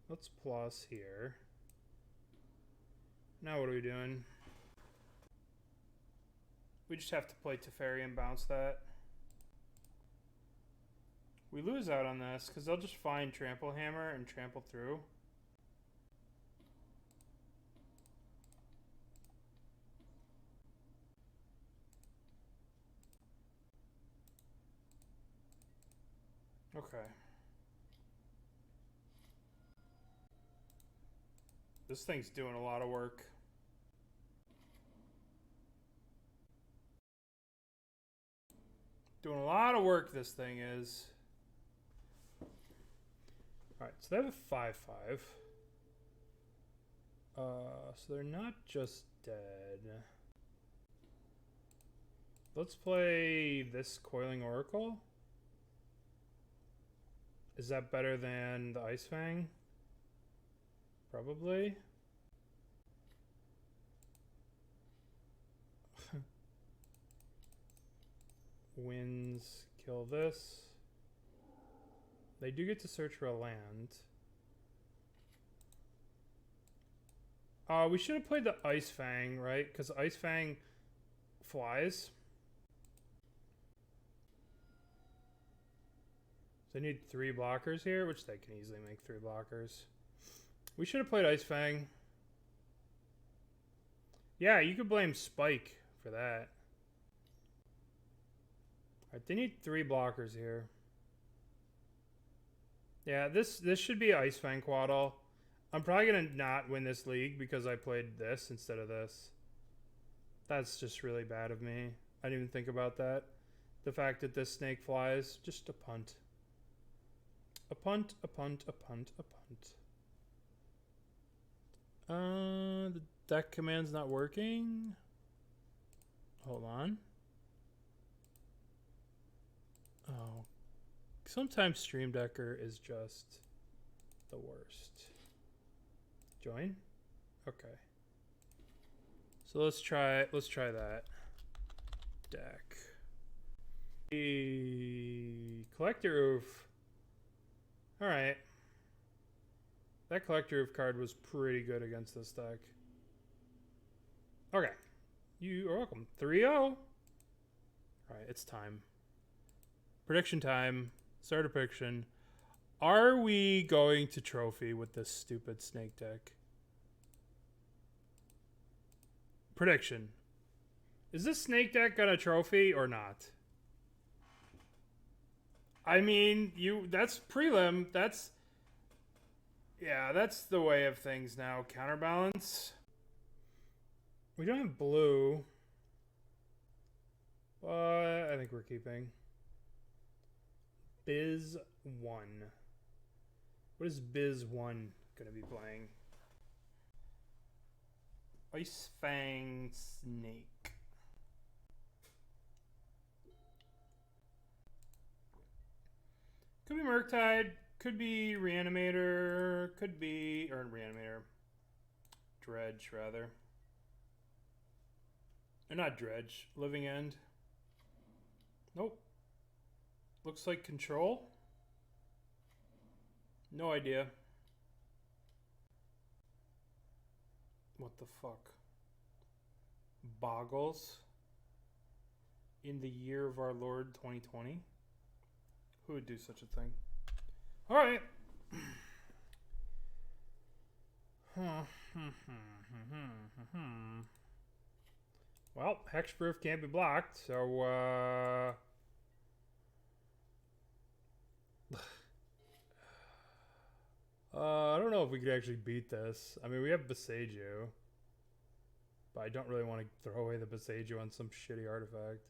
Let's plus here. Now what are we doing? We just have to play Teferi and bounce that. We lose out on this because they'll just find Trample Hammer and trample through. Okay. This thing's doing a lot of work. Doing a lot of work, this thing is. Alright, so they have a 5-5. So they're not just dead. Let's play this Coiling Oracle. Is that better than the Ice-Fang? Probably. Winds kill this. They do get to search for a land. We should have played the Ice-Fang, right? Because Ice-Fang flies. So they need 3 blockers here, which they can easily make 3 blockers. We should have played Ice-Fang. Yeah, you could blame Spike for that. Alright, they need 3 blockers here. Yeah, this should be Ice-Fang Coatl. I'm probably going to not win this league because I played this instead of this. That's just really bad of me. I didn't even think about that. The fact that this snake flies, just a punt. A punt, a punt, a punt, a punt. The deck command's not working. Hold on. Oh. Sometimes Stream Decker is just the worst. Join? Okay. So let's try that deck. The Collector Ouphe. Alright. That Collector Ouphe card was pretty good against this deck. Okay. You are welcome. 3-0. Alright, it's time. Prediction time. Start a prediction. Are we going to trophy with this stupid snake deck? Prediction. Is this snake deck gonna trophy or not? I mean, that's prelim. That's the way of things now. Counterbalance. We don't have blue. But I think we're keeping. Biz 1. What is Biz 1 gonna be playing? Ice-Fang Snake. Could be Murktide, could be Reanimator, could be, or Reanimator. Dredge, rather. Or not Dredge, Living End. Nope. Looks like Control. No idea. What the fuck? Boggles. In the year of our Lord 2020? Who would do such a thing? Alright. Well, Hexproof can't be blocked, so I don't know if we could actually beat this. I mean, we have Boseiju, but I don't really want to throw away the Boseiju on some shitty artifact.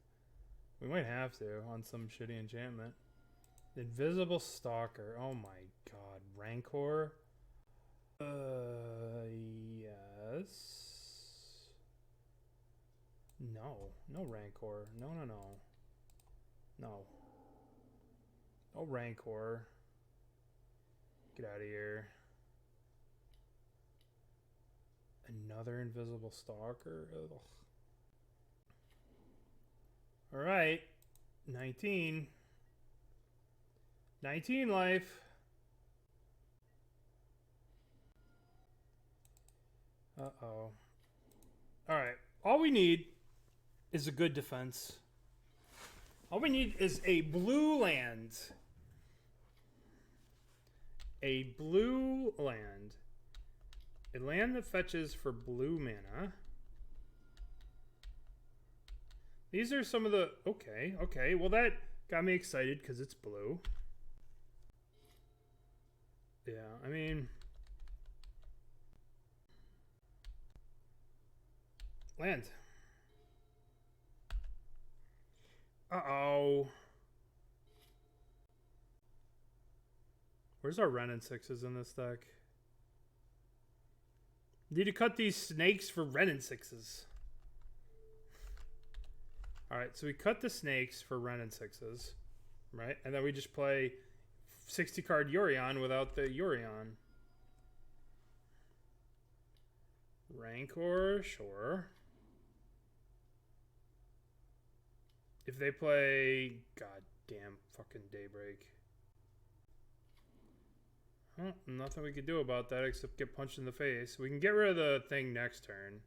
We might have to on some shitty enchantment. Invisible Stalker. Oh my god. Rancor? Yes. No. No Rancor. No. No. No Rancor. Get out of here. Another invisible stalker. Ugh. All right. 19. 19 life. Uh-oh. All right. All we need is a good defense. All we need is a blue land. A blue land. A land that fetches for blue mana. These are some of the... Okay, okay. Well, that got me excited because it's blue. Yeah, I mean... Land. Uh-oh. Where's our Ren and 6s in this deck? Need to cut these snakes for Ren and 6s. Alright, so we cut the snakes for Ren and 6s. Right? And then we just play 60 card Yorion without the Yorion. Rancor, sure. If they play goddamn fucking Daybreak. Well, nothing we could do about that except get punched in the face. We can get rid of the thing next turn.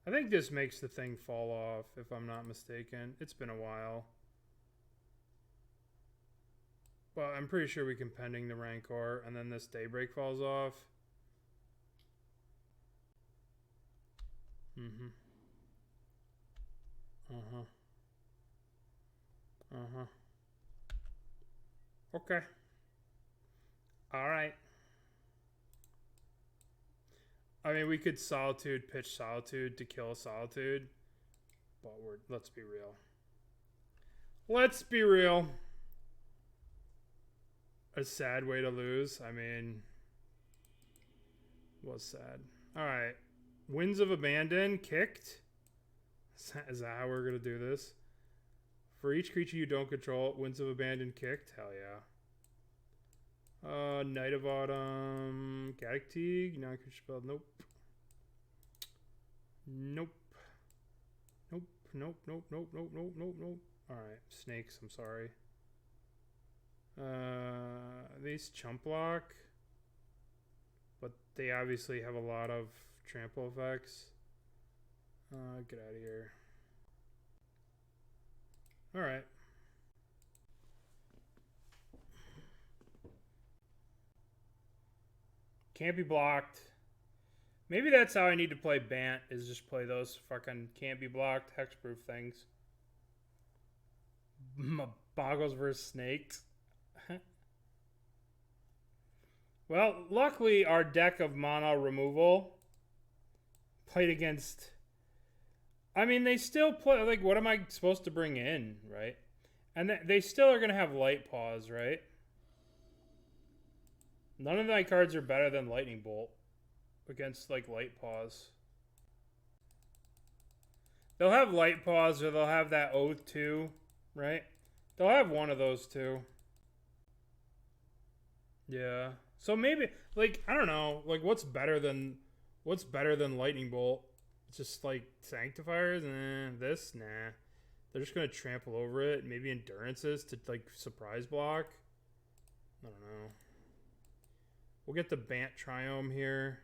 I think this makes the thing fall off, if I'm not mistaken. It's been a while. Well, I'm pretty sure we can pending the Rancor, and then this Daybreak falls off. Mm-hmm. Uh-huh. Uh-huh. Okay. Alright. I mean, we could Solitude, pitch Solitude to kill Solitude. But let's be real. Let's be real. A sad way to lose. I mean, was sad. Alright. Winds of Abandon kicked. Is that how we're going to do this? For each creature you don't control, Winds of Abandon kicked? Hell yeah. Night of Autumn. Gaddock Teeg. Non-creature spell. Nope. Nope. Nope. Nope. Nope. Nope. Nope. Nope. Nope. Nope. Alright. Snakes. I'm sorry. These chump block. But they obviously have a lot of trample effects. Get out of here. Alright. Can't be blocked. Maybe that's how I need to play Bant, is just play those fucking can't be blocked hexproof things. Boggles versus snakes. Well, luckily our deck of mana removal played against... I mean, they still play... Like, what am I supposed to bring in, right? And they still are going to have Light Paws, right? None of my cards are better than Lightning Bolt against, like, Light Paws. They'll have Light Paws or they'll have that Oath too, right? They'll have one of those two. Yeah. So maybe, like, I don't know. Like, what's better than Lightning Bolt? It's just, like, Sanctifiers? This? Nah. They're just going to trample over it. Maybe Endurances to, like, surprise block. I don't know. We'll get the Bant Triome here.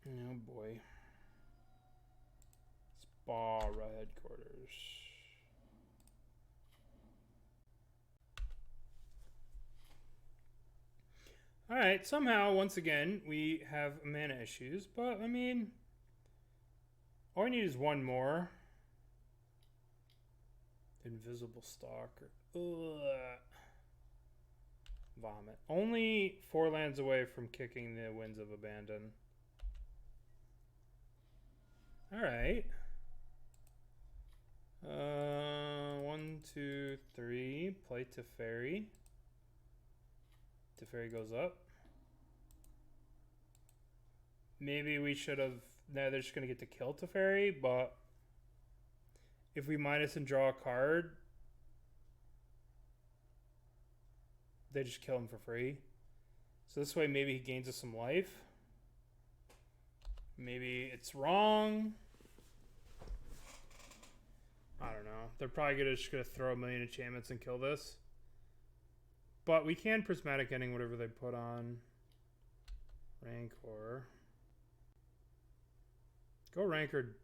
Oh, boy. Spara headquarters. Alright, somehow, once again, we have mana issues, but, I mean, all I need is one more. Invisible Stalker. Ugh. Vomit. Only 4 lands away from kicking the Winds of Abandon. Alright. 1, 2, 3. Play Teferi. Teferi goes up. Maybe we should have... No, they're just going to get to kill Teferi, but... if we minus and draw a card, they just kill him for free. So this way maybe he gains us some life. Maybe it's wrong. I don't know. They're probably just gonna throw a million enchantments and kill this. But we can Prismatic Ending whatever they put on. Rancor. Go Rancor.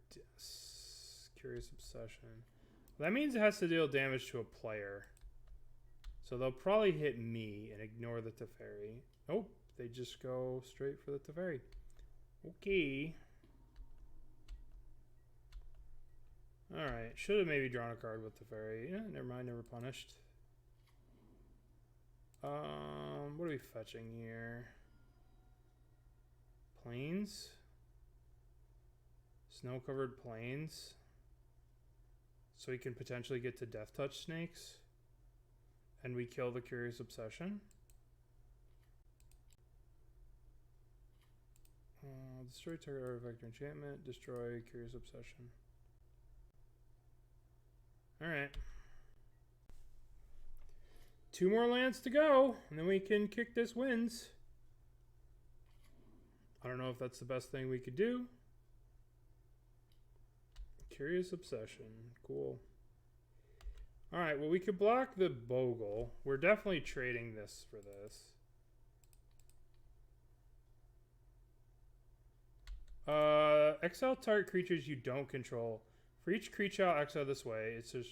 Curious Obsession. That means it has to deal damage to a player. So they'll probably hit me and ignore the Teferi. Nope. They just go straight for the Teferi. Okay. Alright. Should have maybe drawn a card with Teferi. Yeah, never mind. Never punished. What are we fetching here? Plains? Snow-covered plains? So we can potentially get to Death Touch snakes? And we kill the Curious Obsession? Destroy target artifact or enchantment. Destroy Curious Obsession. Alright. 2 more lands to go, and then we can kick this wins. I don't know if that's the best thing we could do. Curious Obsession. Cool. Alright, well we could block the Bogle. We're definitely trading this for this. Exile target creatures you don't control. For each creature I'll exile this way, it says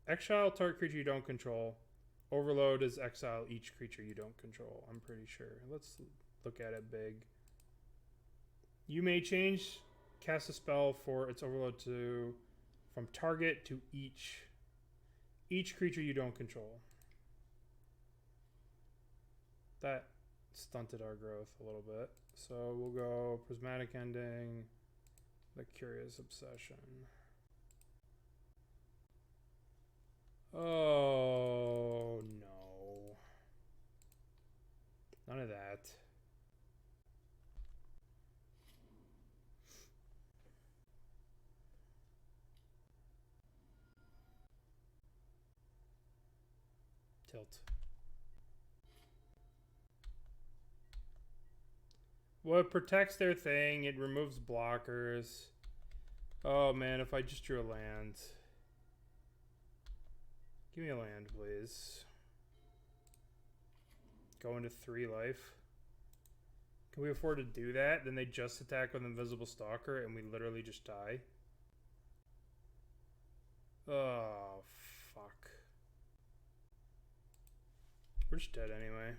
exile target creature you don't control. Overload is exile each creature you don't control. I'm pretty sure. Let's look at it big. You may change, cast a spell for its overload to from target to each creature you don't control. That stunted our growth a little bit. So we'll go Prismatic Ending, the Curious Obsession. Oh no. None of that. Tilt. Well, it protects their thing. It removes blockers. Oh man, if I just drew a land. Give me a land, please. Go into 3 life. Can we afford to do that? Then they just attack with Invisible Stalker and we literally just die. Oh, fuck. We're just dead anyway.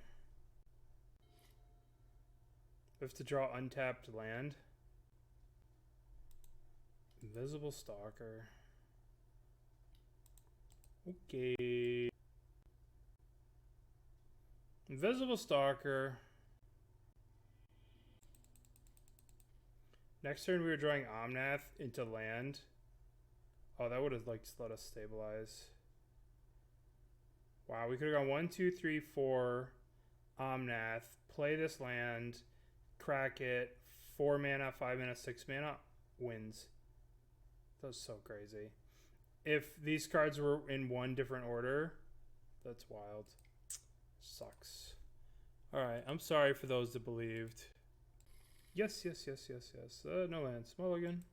We have to draw untapped land. Invisible Stalker. Okay. Invisible Stalker. Next turn we were drawing Omnath into land. Oh, that would have like let us stabilize. Wow, we could have gone 1, 2, 3, 4 Omnath, play this land, crack it, 4 mana, 5 mana, 6 mana, wins. That was so crazy. If these cards were in 1 different order, that's wild. Sucks. Alright, I'm sorry for those that believed. Yes. No lands. Mulligan.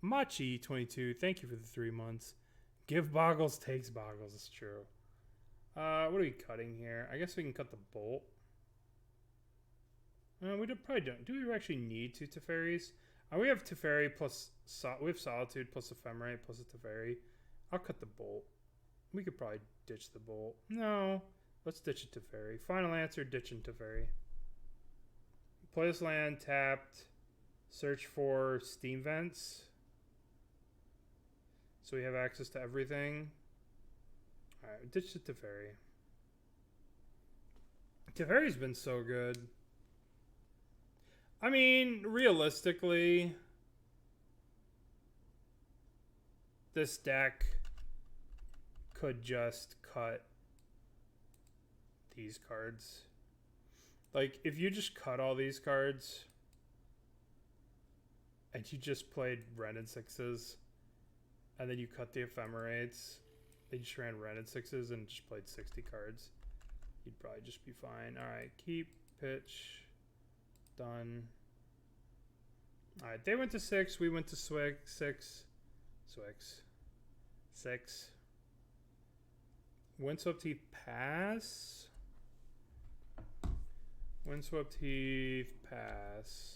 Machi22, thank you for the 3 months. Give Boggles takes Boggles, it's true. What are we cutting here? I guess we can cut the bolt. We probably don't. Do we actually need 2 Teferis? We have Teferi plus... we have Solitude plus Ephemerate plus a Teferi. I'll cut the bolt. We could probably ditch the bolt. No. Let's ditch a Teferi. Final answer, ditching Teferi. Play this land, tapped. Search for steam vents. So we have access to everything. Alright, ditch the Teferi. Teferi's been so good. I mean, realistically, this deck could just cut these cards. Like, if you just cut all these cards and you just played Ren and 6s, and then you cut the Ephemerates. They just ran rented 6s and just played 60 cards. You'd probably just be fine. Alright, keep, pitch, done. Alright, they went to 6, we went to 6. Windswept Heath pass. Windswept Heath pass.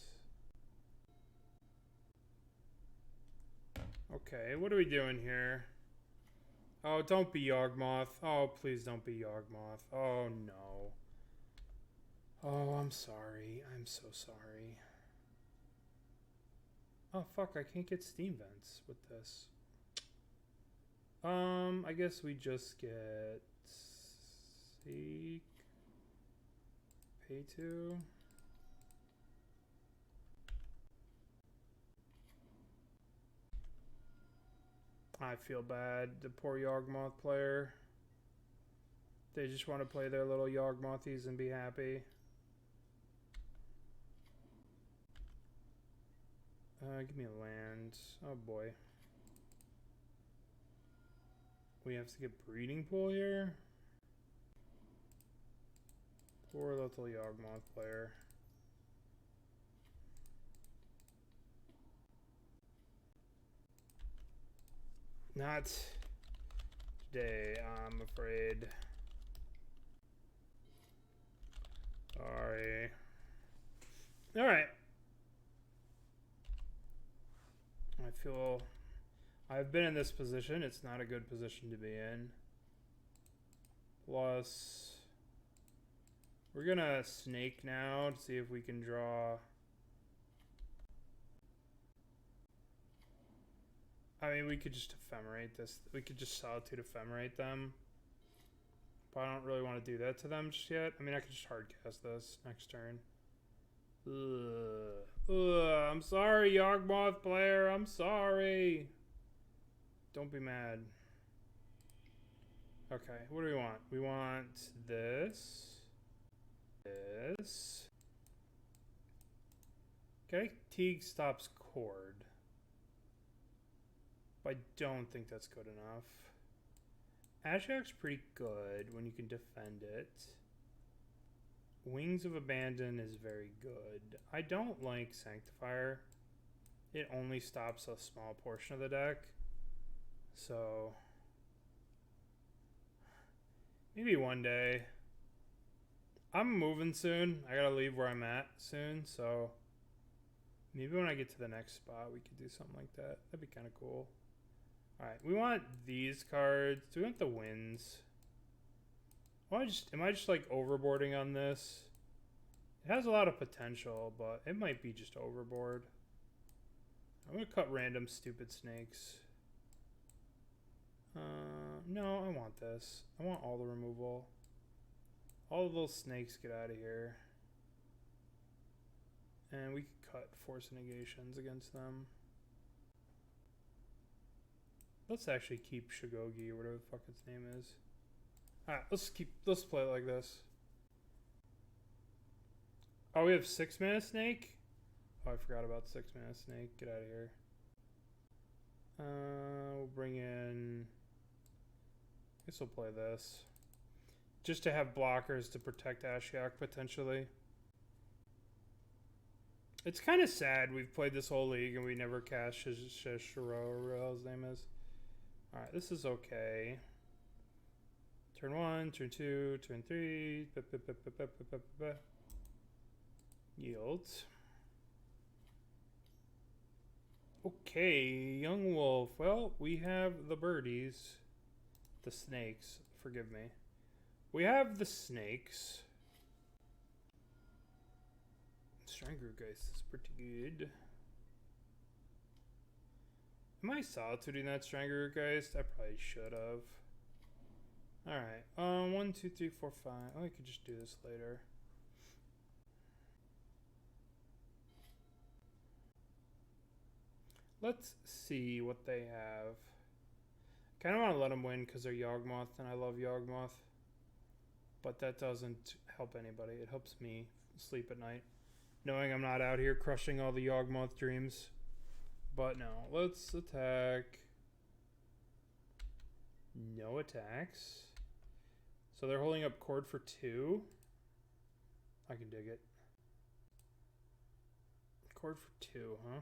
Okay, what are we doing here? Oh, don't be Yawgmoth. Oh, please don't be Yawgmoth. Oh, no. Oh, I'm sorry. I'm so sorry. Oh, fuck, I can't get Steam Vents with this. I guess we just get... Seek... Pay to... I feel bad. The poor Yawgmoth player. They just want to play their little Yawgmothies and be happy. Give me a land. Oh boy. We have to get breeding pool here. Poor little Yawgmoth player. Not today, I'm afraid. Sorry. Alright. I've been in this position. It's not a good position to be in. Plus, we're gonna snake now to see if we can draw. I mean, we could just Ephemerate this. We could just Solitude Ephemerate them. But I don't really want to do that to them just yet. I mean, I could just hardcast this next turn. I'm sorry, Yawgmoth player. I'm sorry. Don't be mad. Okay, what do we want? We want this. This. Gaddock Teeg stops Cord. But I don't think that's good enough. Ashiok's pretty good when you can defend it. Wings of Abandon is very good. I don't like Sanctifier. It only stops a small portion of the deck. So maybe one day. I'm moving soon. I gotta leave where I'm at soon, so maybe when I get to the next spot we could do something like that. That'd be kind of cool. Alright, we want these cards. Do we want the winds? Am I just like overboarding on this? It has a lot of potential, but it might be just overboard. I'm gonna cut random stupid snakes. No, I want this. I want all the removal. All of those snakes get out of here. And we could cut Force of Negations against them. Let's actually keep Shigeki or whatever the fuck its name is. Alright, let's play it like this. Oh, we have 6 mana snake? Oh, I forgot about 6 mana snake. Get out of here. We'll bring in... I guess we'll play this. Just to have blockers to protect Ashiok potentially. It's kind of sad we've played this whole league and we never cast Seshiro or whatever his name is. Alright, this is okay. Turn 1, turn 2, turn 3. Yields. Okay, young wolf. Well, we have the birdies. The snakes. Forgive me. We have the snakes. Strangergeist is pretty good. Am I solituding that Strangergeist? I probably should have. Alright. 1, 2, 3, 4, 5. Oh, I could just do this later. Let's see what they have. Kind of want to let them win because they're Yawgmoth and I love Yawgmoth. But that doesn't help anybody. It helps me sleep at night. Knowing I'm not out here crushing all the Yawgmoth dreams. But no, let's attack. No attacks. So they're holding up cord for 2. I can dig it. Cord for 2, huh?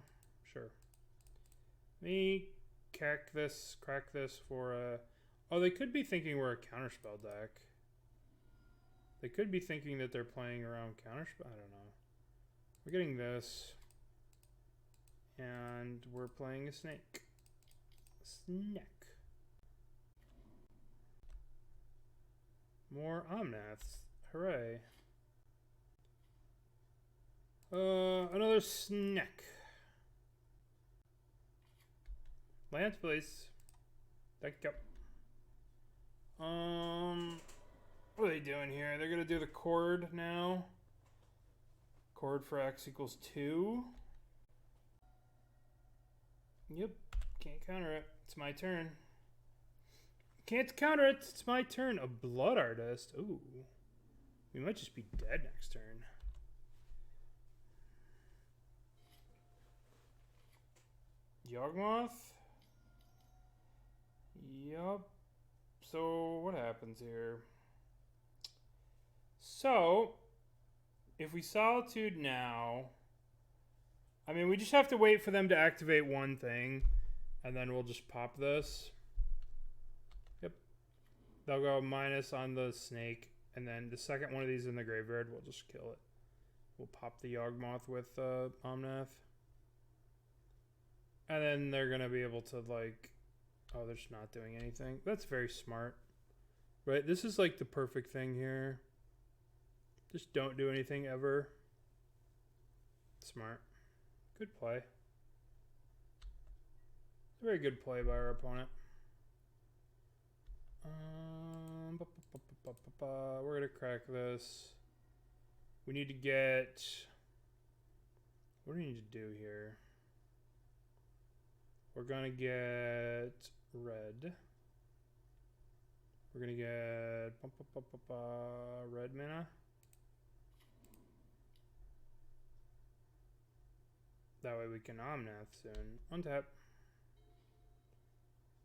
Sure. Let me crack this for a... Oh, they could be thinking we're a counterspell deck. They could be thinking that they're playing around counterspell. I don't know. We're getting this. And we're playing a snake. Snake. More Omnaths. Hooray. Another snake. Land, please. Thank you. What are they doing here? They're gonna do the cord now. Cord for X equals 2. Yep. Can't counter it. It's my turn. Can't counter it. It's my turn. A Blood Artist. Ooh. We might just be dead next turn. Yawgmoth? Yup. So, what happens here? So, if we Solitude now... I mean, we just have to wait for them to activate one thing, and then we'll just pop this. Yep. They'll go minus on the snake, and then the second one of these in the graveyard, we'll just kill it. We'll pop the Yawgmoth with Omnath. And then they're going to be able to, like... Oh, they're just not doing anything. That's very smart. Right? This is, like, the perfect thing here. Just don't do anything ever. Smart. Good play. Very good play by our opponent. We're going to crack this. We need to get... What do we need to do here? We're going to get red. We're going to get red mana. That way we can Omnath soon. Untap.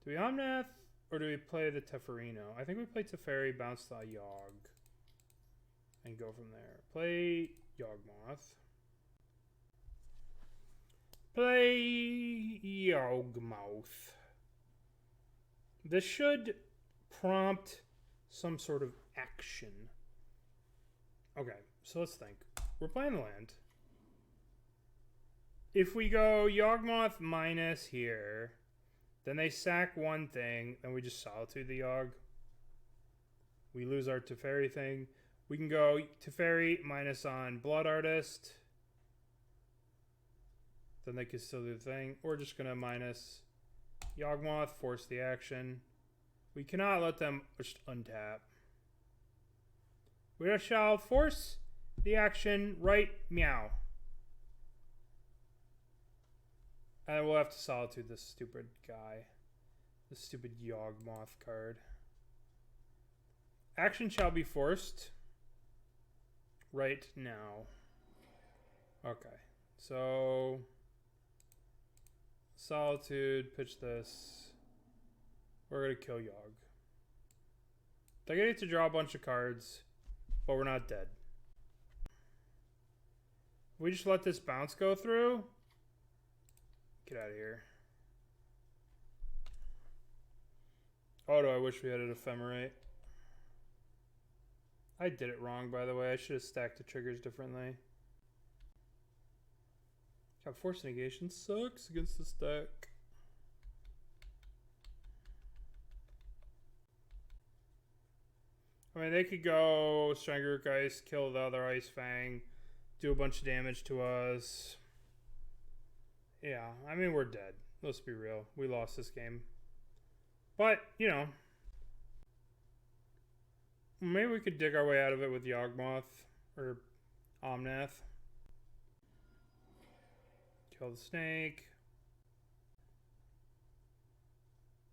Do we Omnath or do we play the Teferino? I think we play Teferi, bounce the Yawg, and go from there. Play Yawgmoth. Play Yawgmoth. This should prompt some sort of action. Okay, so let's think. We're playing the land. If we go Yawgmoth minus here, then they sack one thing, then we just Solitude the Yawg. We lose our Teferi thing. We can go Teferi minus on Blood Artist. Then they can still do the thing. We're just going to minus Yawgmoth, force the action. We cannot let them just untap. We shall force the action right meow. And we'll have to Solitude this stupid guy. This stupid Yawgmoth card. Action shall be forced right now. Okay. So... Solitude, pitch this. We're going to kill Yawg. They're going to get to draw a bunch of cards, but we're not dead. If we just let this bounce go through... Get out of here. Oh, do I wish we had an Ephemerate. I did it wrong, by the way. I should have stacked the triggers differently. God, Force of Negation sucks against this deck. I mean, they could go Strangaruk Ice, kill the other Ice-Fang, do a bunch of damage to us. Yeah, I mean, we're dead. Let's be real. We lost this game. But, you know. Maybe we could dig our way out of it with Yawgmoth or Omnath. Kill the snake.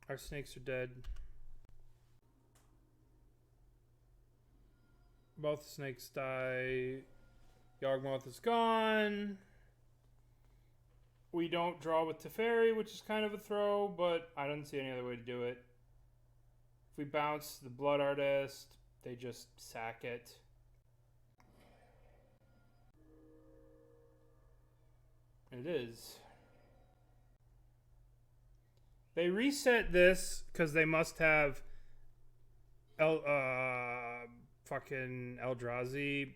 Our snakes are dead. Both snakes die. Yawgmoth is gone. We don't draw with Teferi, which is kind of a throw, but I don't see any other way to do it. If we bounce the Blood Artist, they just sack it. It is. They reset this because they must have fucking Eldrazi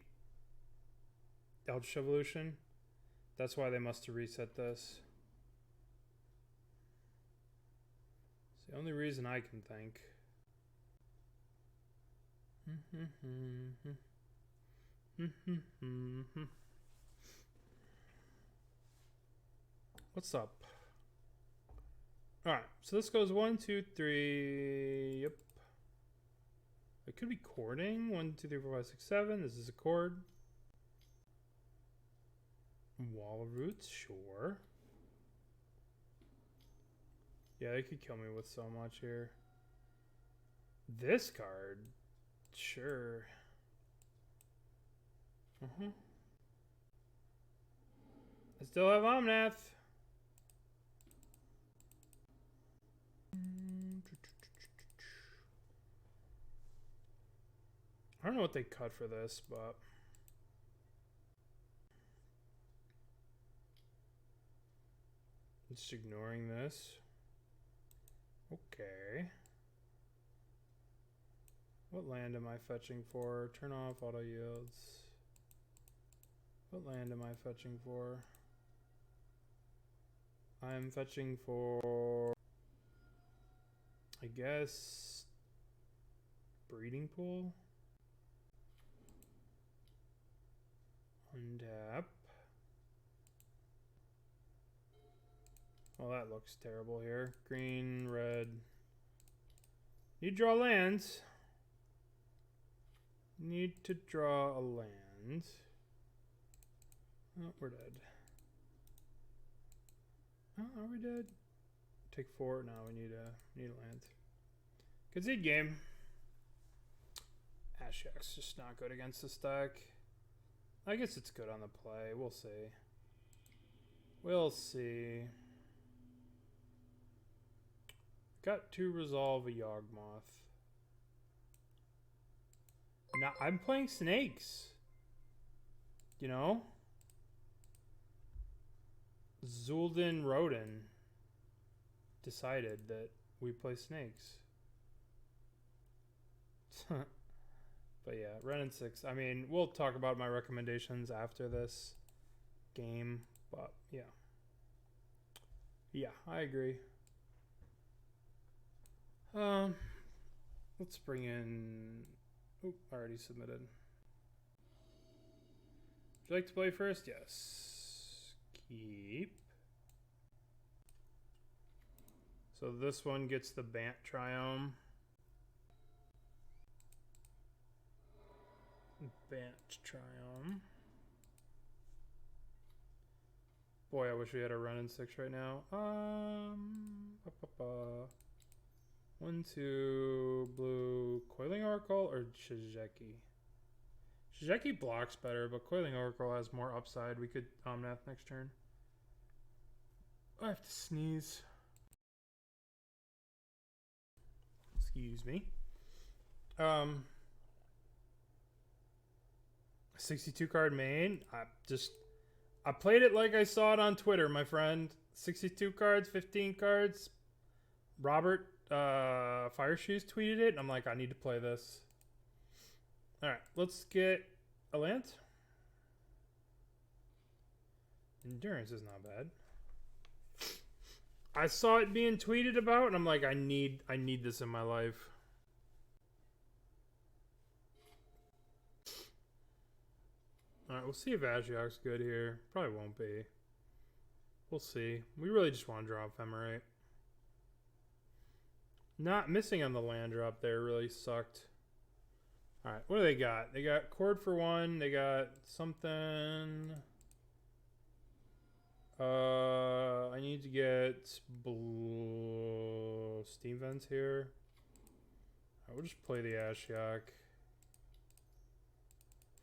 Eldritch Evolution. That's why they must have reset this. It's the only reason I can think. What's up? Alright, so this goes 1, 2, 3. Yep. It could be chording. 1, 2, 3, 4, 5, 6, 7. This is a chord. Wall of Roots, sure. Yeah, they could kill me with so much here. This card, sure. I still have Omnath. I don't know what they cut for this, but just ignoring this. Okay. What land am I fetching for? Turn off auto yields. What land am I fetching for? I'm fetching for, I guess, Breeding Pool. Untap. Well, that looks terrible here. Green, red. You draw lands. Need to draw a land. Oh, we're dead. Oh, are we dead? Take 4. Now we need a land. Concede game. Ashak's just not good against the stack. I guess it's good on the play. We'll see. We'll see. Got to resolve a Yawgmoth. Now I'm playing snakes. You know? Zul'Din Rodin decided that we play snakes. But yeah, Ren and 6. I mean, we'll talk about my recommendations after this game. But yeah. Yeah, I agree. Let's bring in... Oop, already submitted. Would you like to play first? Yes. Keep. So this one gets the Bant Triome. Bant Triome. Boy, I wish we had a run in 6 right now. 1, 2, blue, Coiling Oracle or Shigeki? Shigeki blocks better, but Coiling Oracle has more upside. We could Omnath next turn. I have to sneeze. Excuse me. 62 card main. I played it like I saw it on Twitter, my friend. 62 cards, 15 cards. Robert Fireshoes tweeted it, and I'm like, I need to play this. Alright, let's get a land. Endurance is not bad. I saw it being tweeted about, and I'm like, I need this in my life. Alright, we'll see if Ashiok's good here. Probably won't be. We'll see. We really just want to draw Ephemerate. Not missing on the land drop there really sucked. Alright, what do they got? They got Chord for 1. They got something. I need to get blue Steam Vents here. I will just play the Ashiok.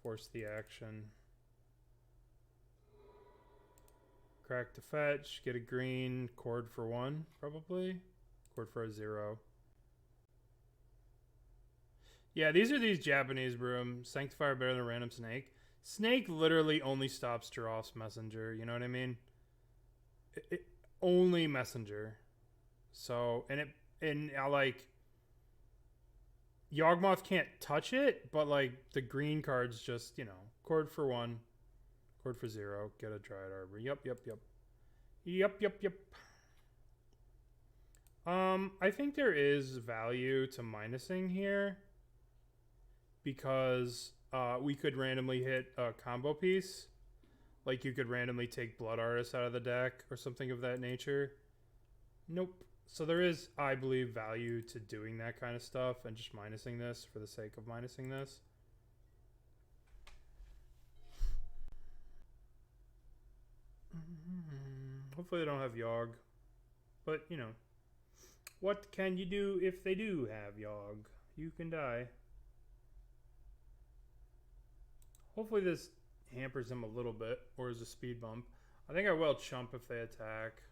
Force the action. Crack to fetch. Get a green. Chord for 1, probably. Chord for a 0. Yeah, these are these Japanese brooms. Sanctifier better than random snake. Snake literally only stops Giraffe's messenger. You know what I mean? Only messenger. So, and I like Yawgmoth can't touch it, but like the green cards just, you know, cord for 1, cord for 0, get a Dryad Arbor. Yep. I think there is value to minusing here because we could randomly hit a combo piece. Like you could randomly take Blood Artist out of the deck or something of that nature. Nope. So there is, I believe, value to doing that kind of stuff and just minusing this for the sake of minusing this. Hopefully they don't have Yogg. But, you know, what can you do if they do have Yogg? You can die. Hopefully this hampers them a little bit, or is a speed bump. I think I will chump if they attack.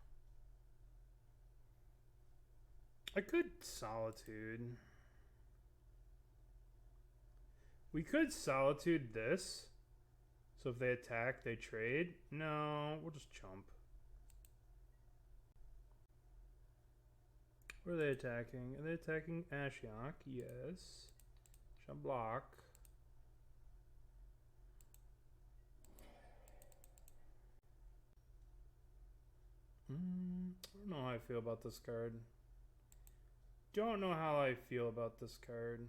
I could Solitude. We could Solitude this. So if they attack, they trade. No, we'll just chump. What are they attacking? Are they attacking Ashiok? Yes. Shall block. I don't know how I feel about this card. Don't know how I feel about this card.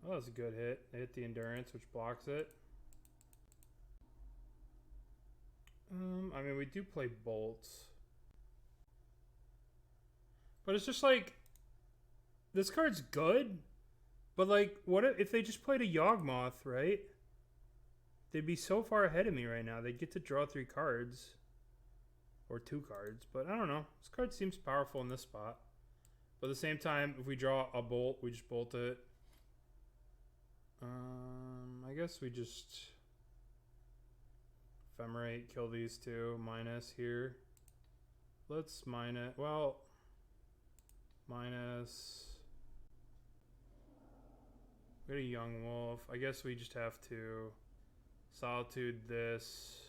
Oh, that's a good hit. They hit the Endurance, which blocks it. I mean, we do play Bolts. But it's just like, this card's good, but like, what if they just played a Yawgmoth, right? They'd be so far ahead of me right now. They'd get to draw 3 cards. Or 2 cards. But I don't know. This card seems powerful in this spot. But at the same time, if we draw a bolt, we just bolt it. I guess we just Ephemerate, kill these 2, minus here. Let's mine it. Well, minus. We got a Young Wolf. I guess we just have to Solitude this.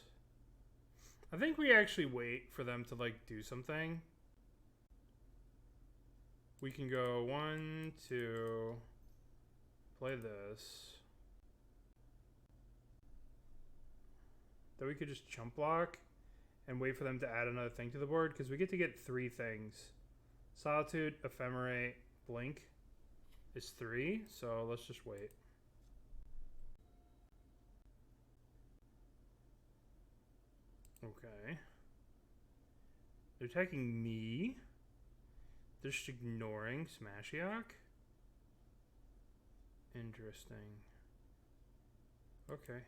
I think we actually wait for them to like do something. We can go 1, 2, play this. Then we could just chump block and wait for them to add another thing to the board because we get to get 3 things. Solitude, Ephemerate, Blink is 3, so let's just wait. Okay. They're attacking me. They're just ignoring Smashiok. Interesting. Okay.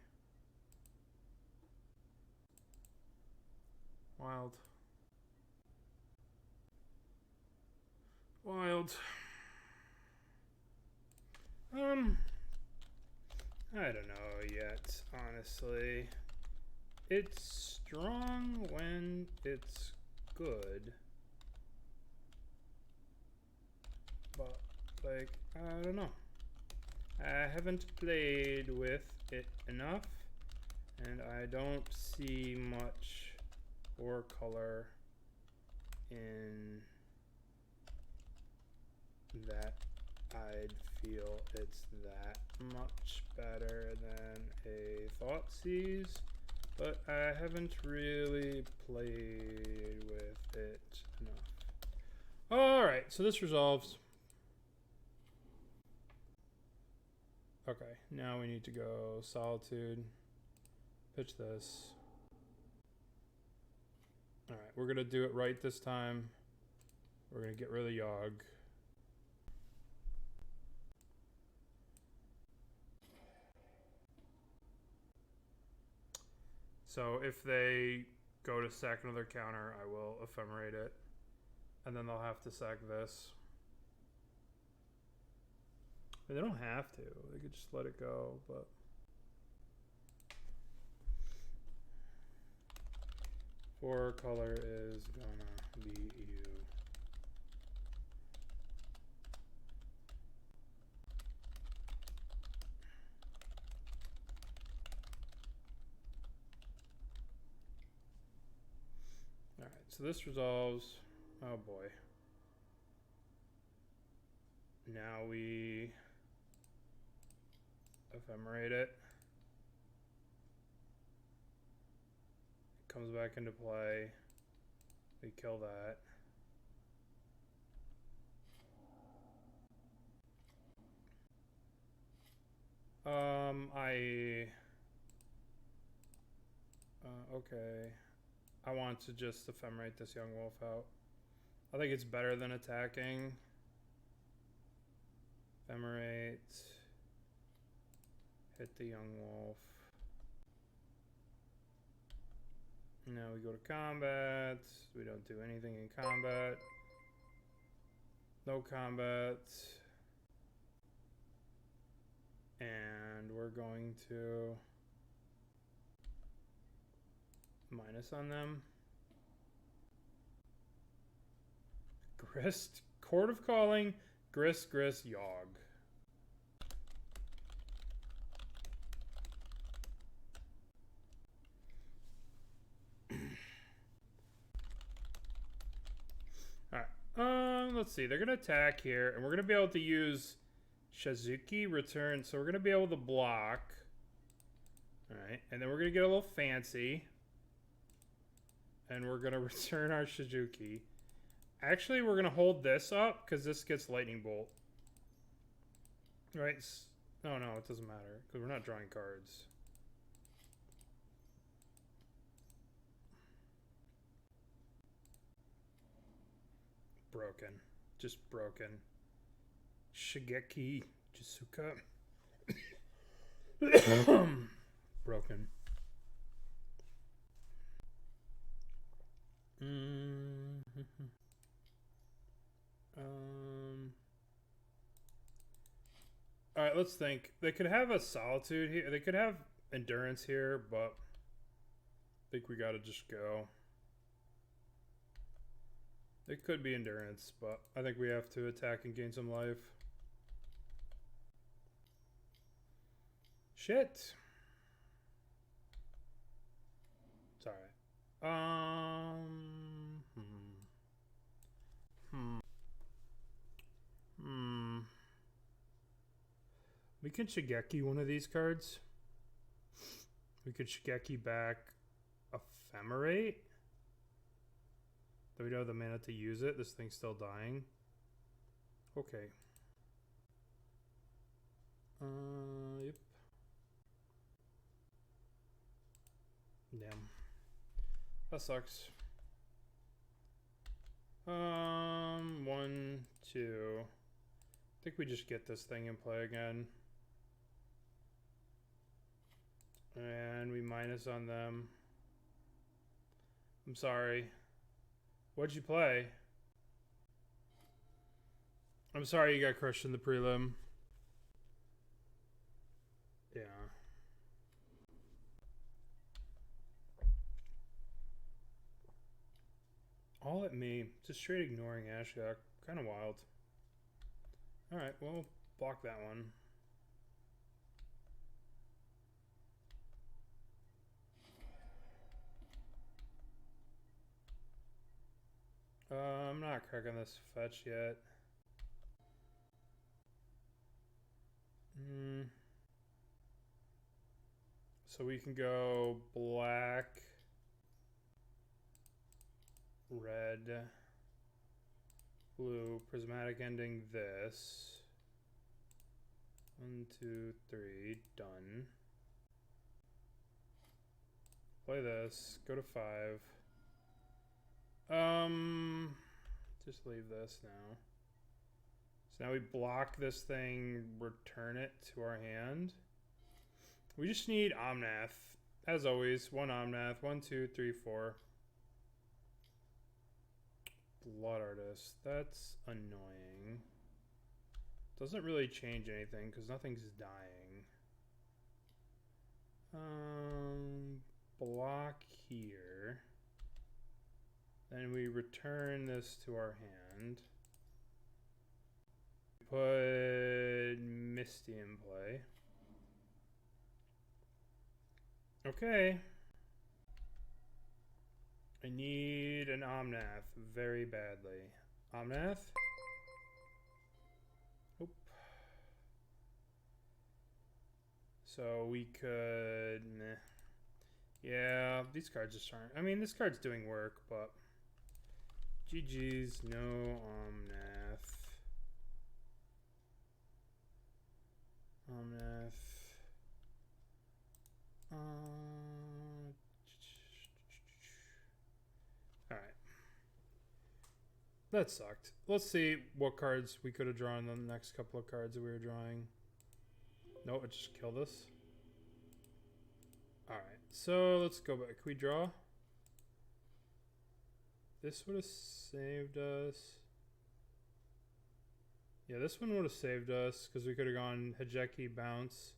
Wild. Wild. I don't know yet, honestly. It's strong when it's good. But, like, I don't know. I haven't played with it enough, and I don't see much or color in that I'd feel it's that much better than a Thoughtseize, but I haven't really played with it enough. Alright, so this resolves. Okay, now we need to go Solitude. Pitch this. Alright, we're going to do it right this time. We're going to get rid of Yogg. So if they go to sack another counter, I will Ephemerate it. And then they'll have to sack this. I mean, they don't have to. They could just let it go, but... Four color is gonna be you. So this resolves. Oh boy. Now we ephemerate it. Comes back into play. We kill that. Okay. I want to just ephemerate this young wolf out. I think it's better than attacking. Ephemerate. Hit the young wolf. Now we go to combat. We don't do anything in combat. No combat. And we're going to minus on them. Grist, Court of Calling, Grist, Yogg. Alright, let's see. They're going to attack here, and we're going to be able to use Shizuki return. So we're going to be able to block. Alright, and then we're going to get a little fancy. And we're going to return our Shizuki. Actually, we're going to hold this up because this gets Lightning Bolt. Right? No, it doesn't matter because we're not drawing cards. Broken. Just broken. Shigeki Jisuka. Broken. All right, let's think. They could have a Solitude here. They could have Endurance here, but I think we gotta just go. It could be Endurance, but I think we have to attack and gain some life. Shit. It's alright. We can Shigeki one of these cards. We could Shigeki back Ephemerate. Do we don't have the mana to use it? This thing's still dying. Okay. Yep. Damn. That sucks. 1, 2. I think we just get this thing in play again. And we minus on them. I'm sorry. What'd you play? I'm sorry you got crushed in the prelim. Yeah. All at me. Just straight ignoring Ashok. Kind of wild. Alright, well, block that one. I'm not cracking this fetch yet. So we can go black, red, blue, prismatic ending this. 1, 2, 3, done. Play this, go to 5. Just leave this now. So now we block this thing, return it to our hand. We just need Omnath. As always, 1 Omnath. 1, 2, 3, 4. Blood Artist. That's annoying. Doesn't really change anything because nothing's dying. Block here. Then we return this to our hand. Put Misty in play. Okay. I need an Omnath very badly. Omnath? Oop. So we could... Meh. Yeah, these cards just aren't... I mean, this card's doing work, but... GG's, no Omnath. Omnath. Alright. That sucked. Let's see what cards we could have drawn the next couple of cards that we were drawing. No, it just killed us. Alright, so let's go back. Can we draw? This would have saved us. Yeah, this one would have saved us because we could have gone Shigeki, bounce.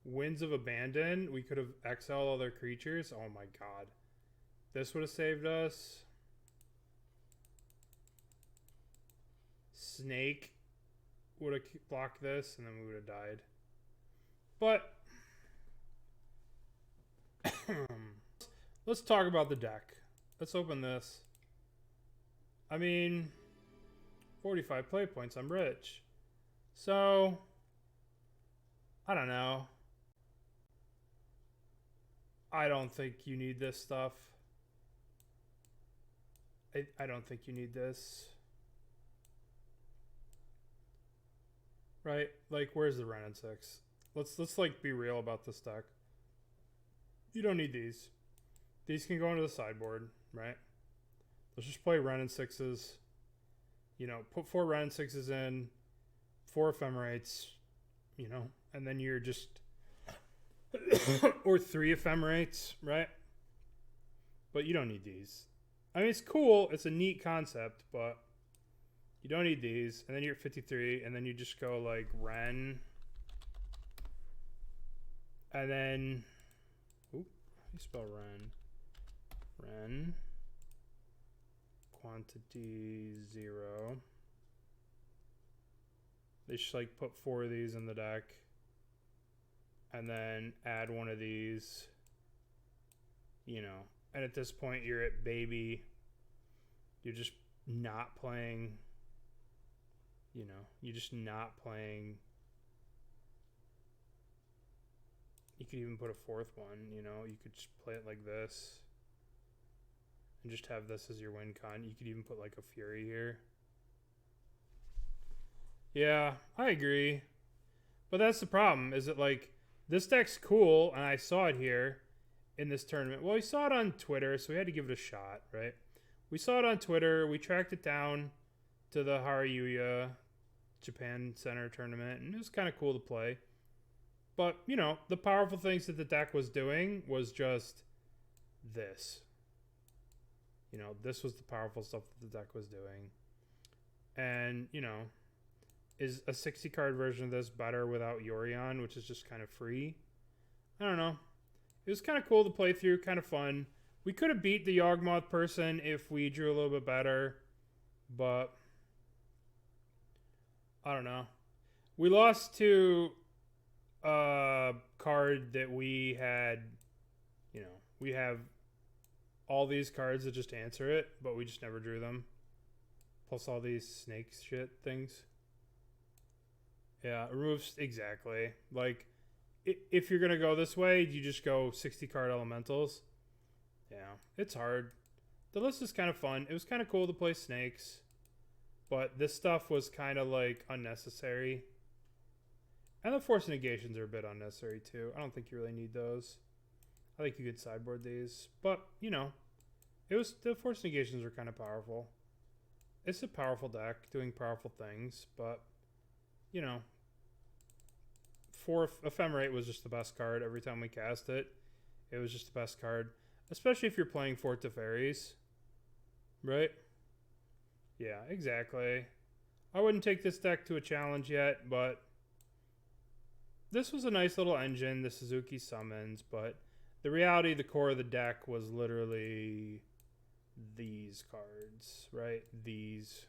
Winds of Abandon. We could have exiled all their creatures. Oh my god. This would have saved us. Snake would have blocked this, and then we would have died. But let's talk about the deck. Let's open this. I mean, 45 play points. I'm rich. So, I don't know. I don't think you need this stuff. I don't think you need this. Right? Like, where's the Ren and 6? Let's like be real about this deck. You don't need these. These can go into the sideboard, right? Let's just play Ren and 6s. You know, put 4 Ren and 6s in, 4 Ephemerates, you know, and then you're just or 3 Ephemerates, right? But you don't need these. I mean, it's cool. It's a neat concept, but you don't need these. And then you're at 53, and then you just go like Ren. And then, oop, how do you spell Ren? Ren. Quantity 0. They just like put 4 of these in the deck. And then add 1 of these. You know. And at this point, you're at baby. You're just not playing. You know, you're just not playing. You could even put a 4th one, you know. You could just play it like this. And just have this as your win con. You could even put like a Fury here. Yeah, I agree. But that's the problem, is that like, this deck's cool, and I saw it here in this tournament. Well, we saw it on Twitter, so we had to give it a shot, right? We saw it on Twitter. We tracked it down to the Haruya Japan Center tournament, and it was kind of cool to play. But, you know, the powerful things that the deck was doing was just this. You know, this was the powerful stuff that the deck was doing. And, you know, is a 60-card version of this better without Yorion, which is just kind of free? I don't know. It was kind of cool to play through, kind of fun. We could have beat the Yawgmoth person if we drew a little bit better, but I don't know. We lost to a card that we had, you know, we have all these cards that just answer it, but we just never drew them. Plus all these snake shit things. Yeah, removes, exactly. Like, if you're going to go this way, you just go 60 card elementals. Yeah, it's hard. The list is kind of fun. It was kind of cool to play snakes. But this stuff was kind of like unnecessary. And the Force of Negations are a bit unnecessary too. I don't think you really need those. I think you could sideboard these. But, you know, the Force of Negations are kind of powerful. It's a powerful deck doing powerful things. But, you know, Ephemerate was just the best card every time we cast it. It was just the best card. Especially if you're playing Fort Teferis. Right? Yeah, exactly. I wouldn't take this deck to a challenge yet, but this was a nice little engine, the Suzuki summons, but the reality, the core of the deck was literally these cards, right? These.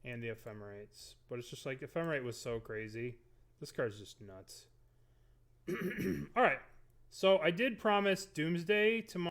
And the Ephemerates. But it's just like, Ephemerate was so crazy. This card's just nuts. Alright. So I did promise Doomsday tomorrow.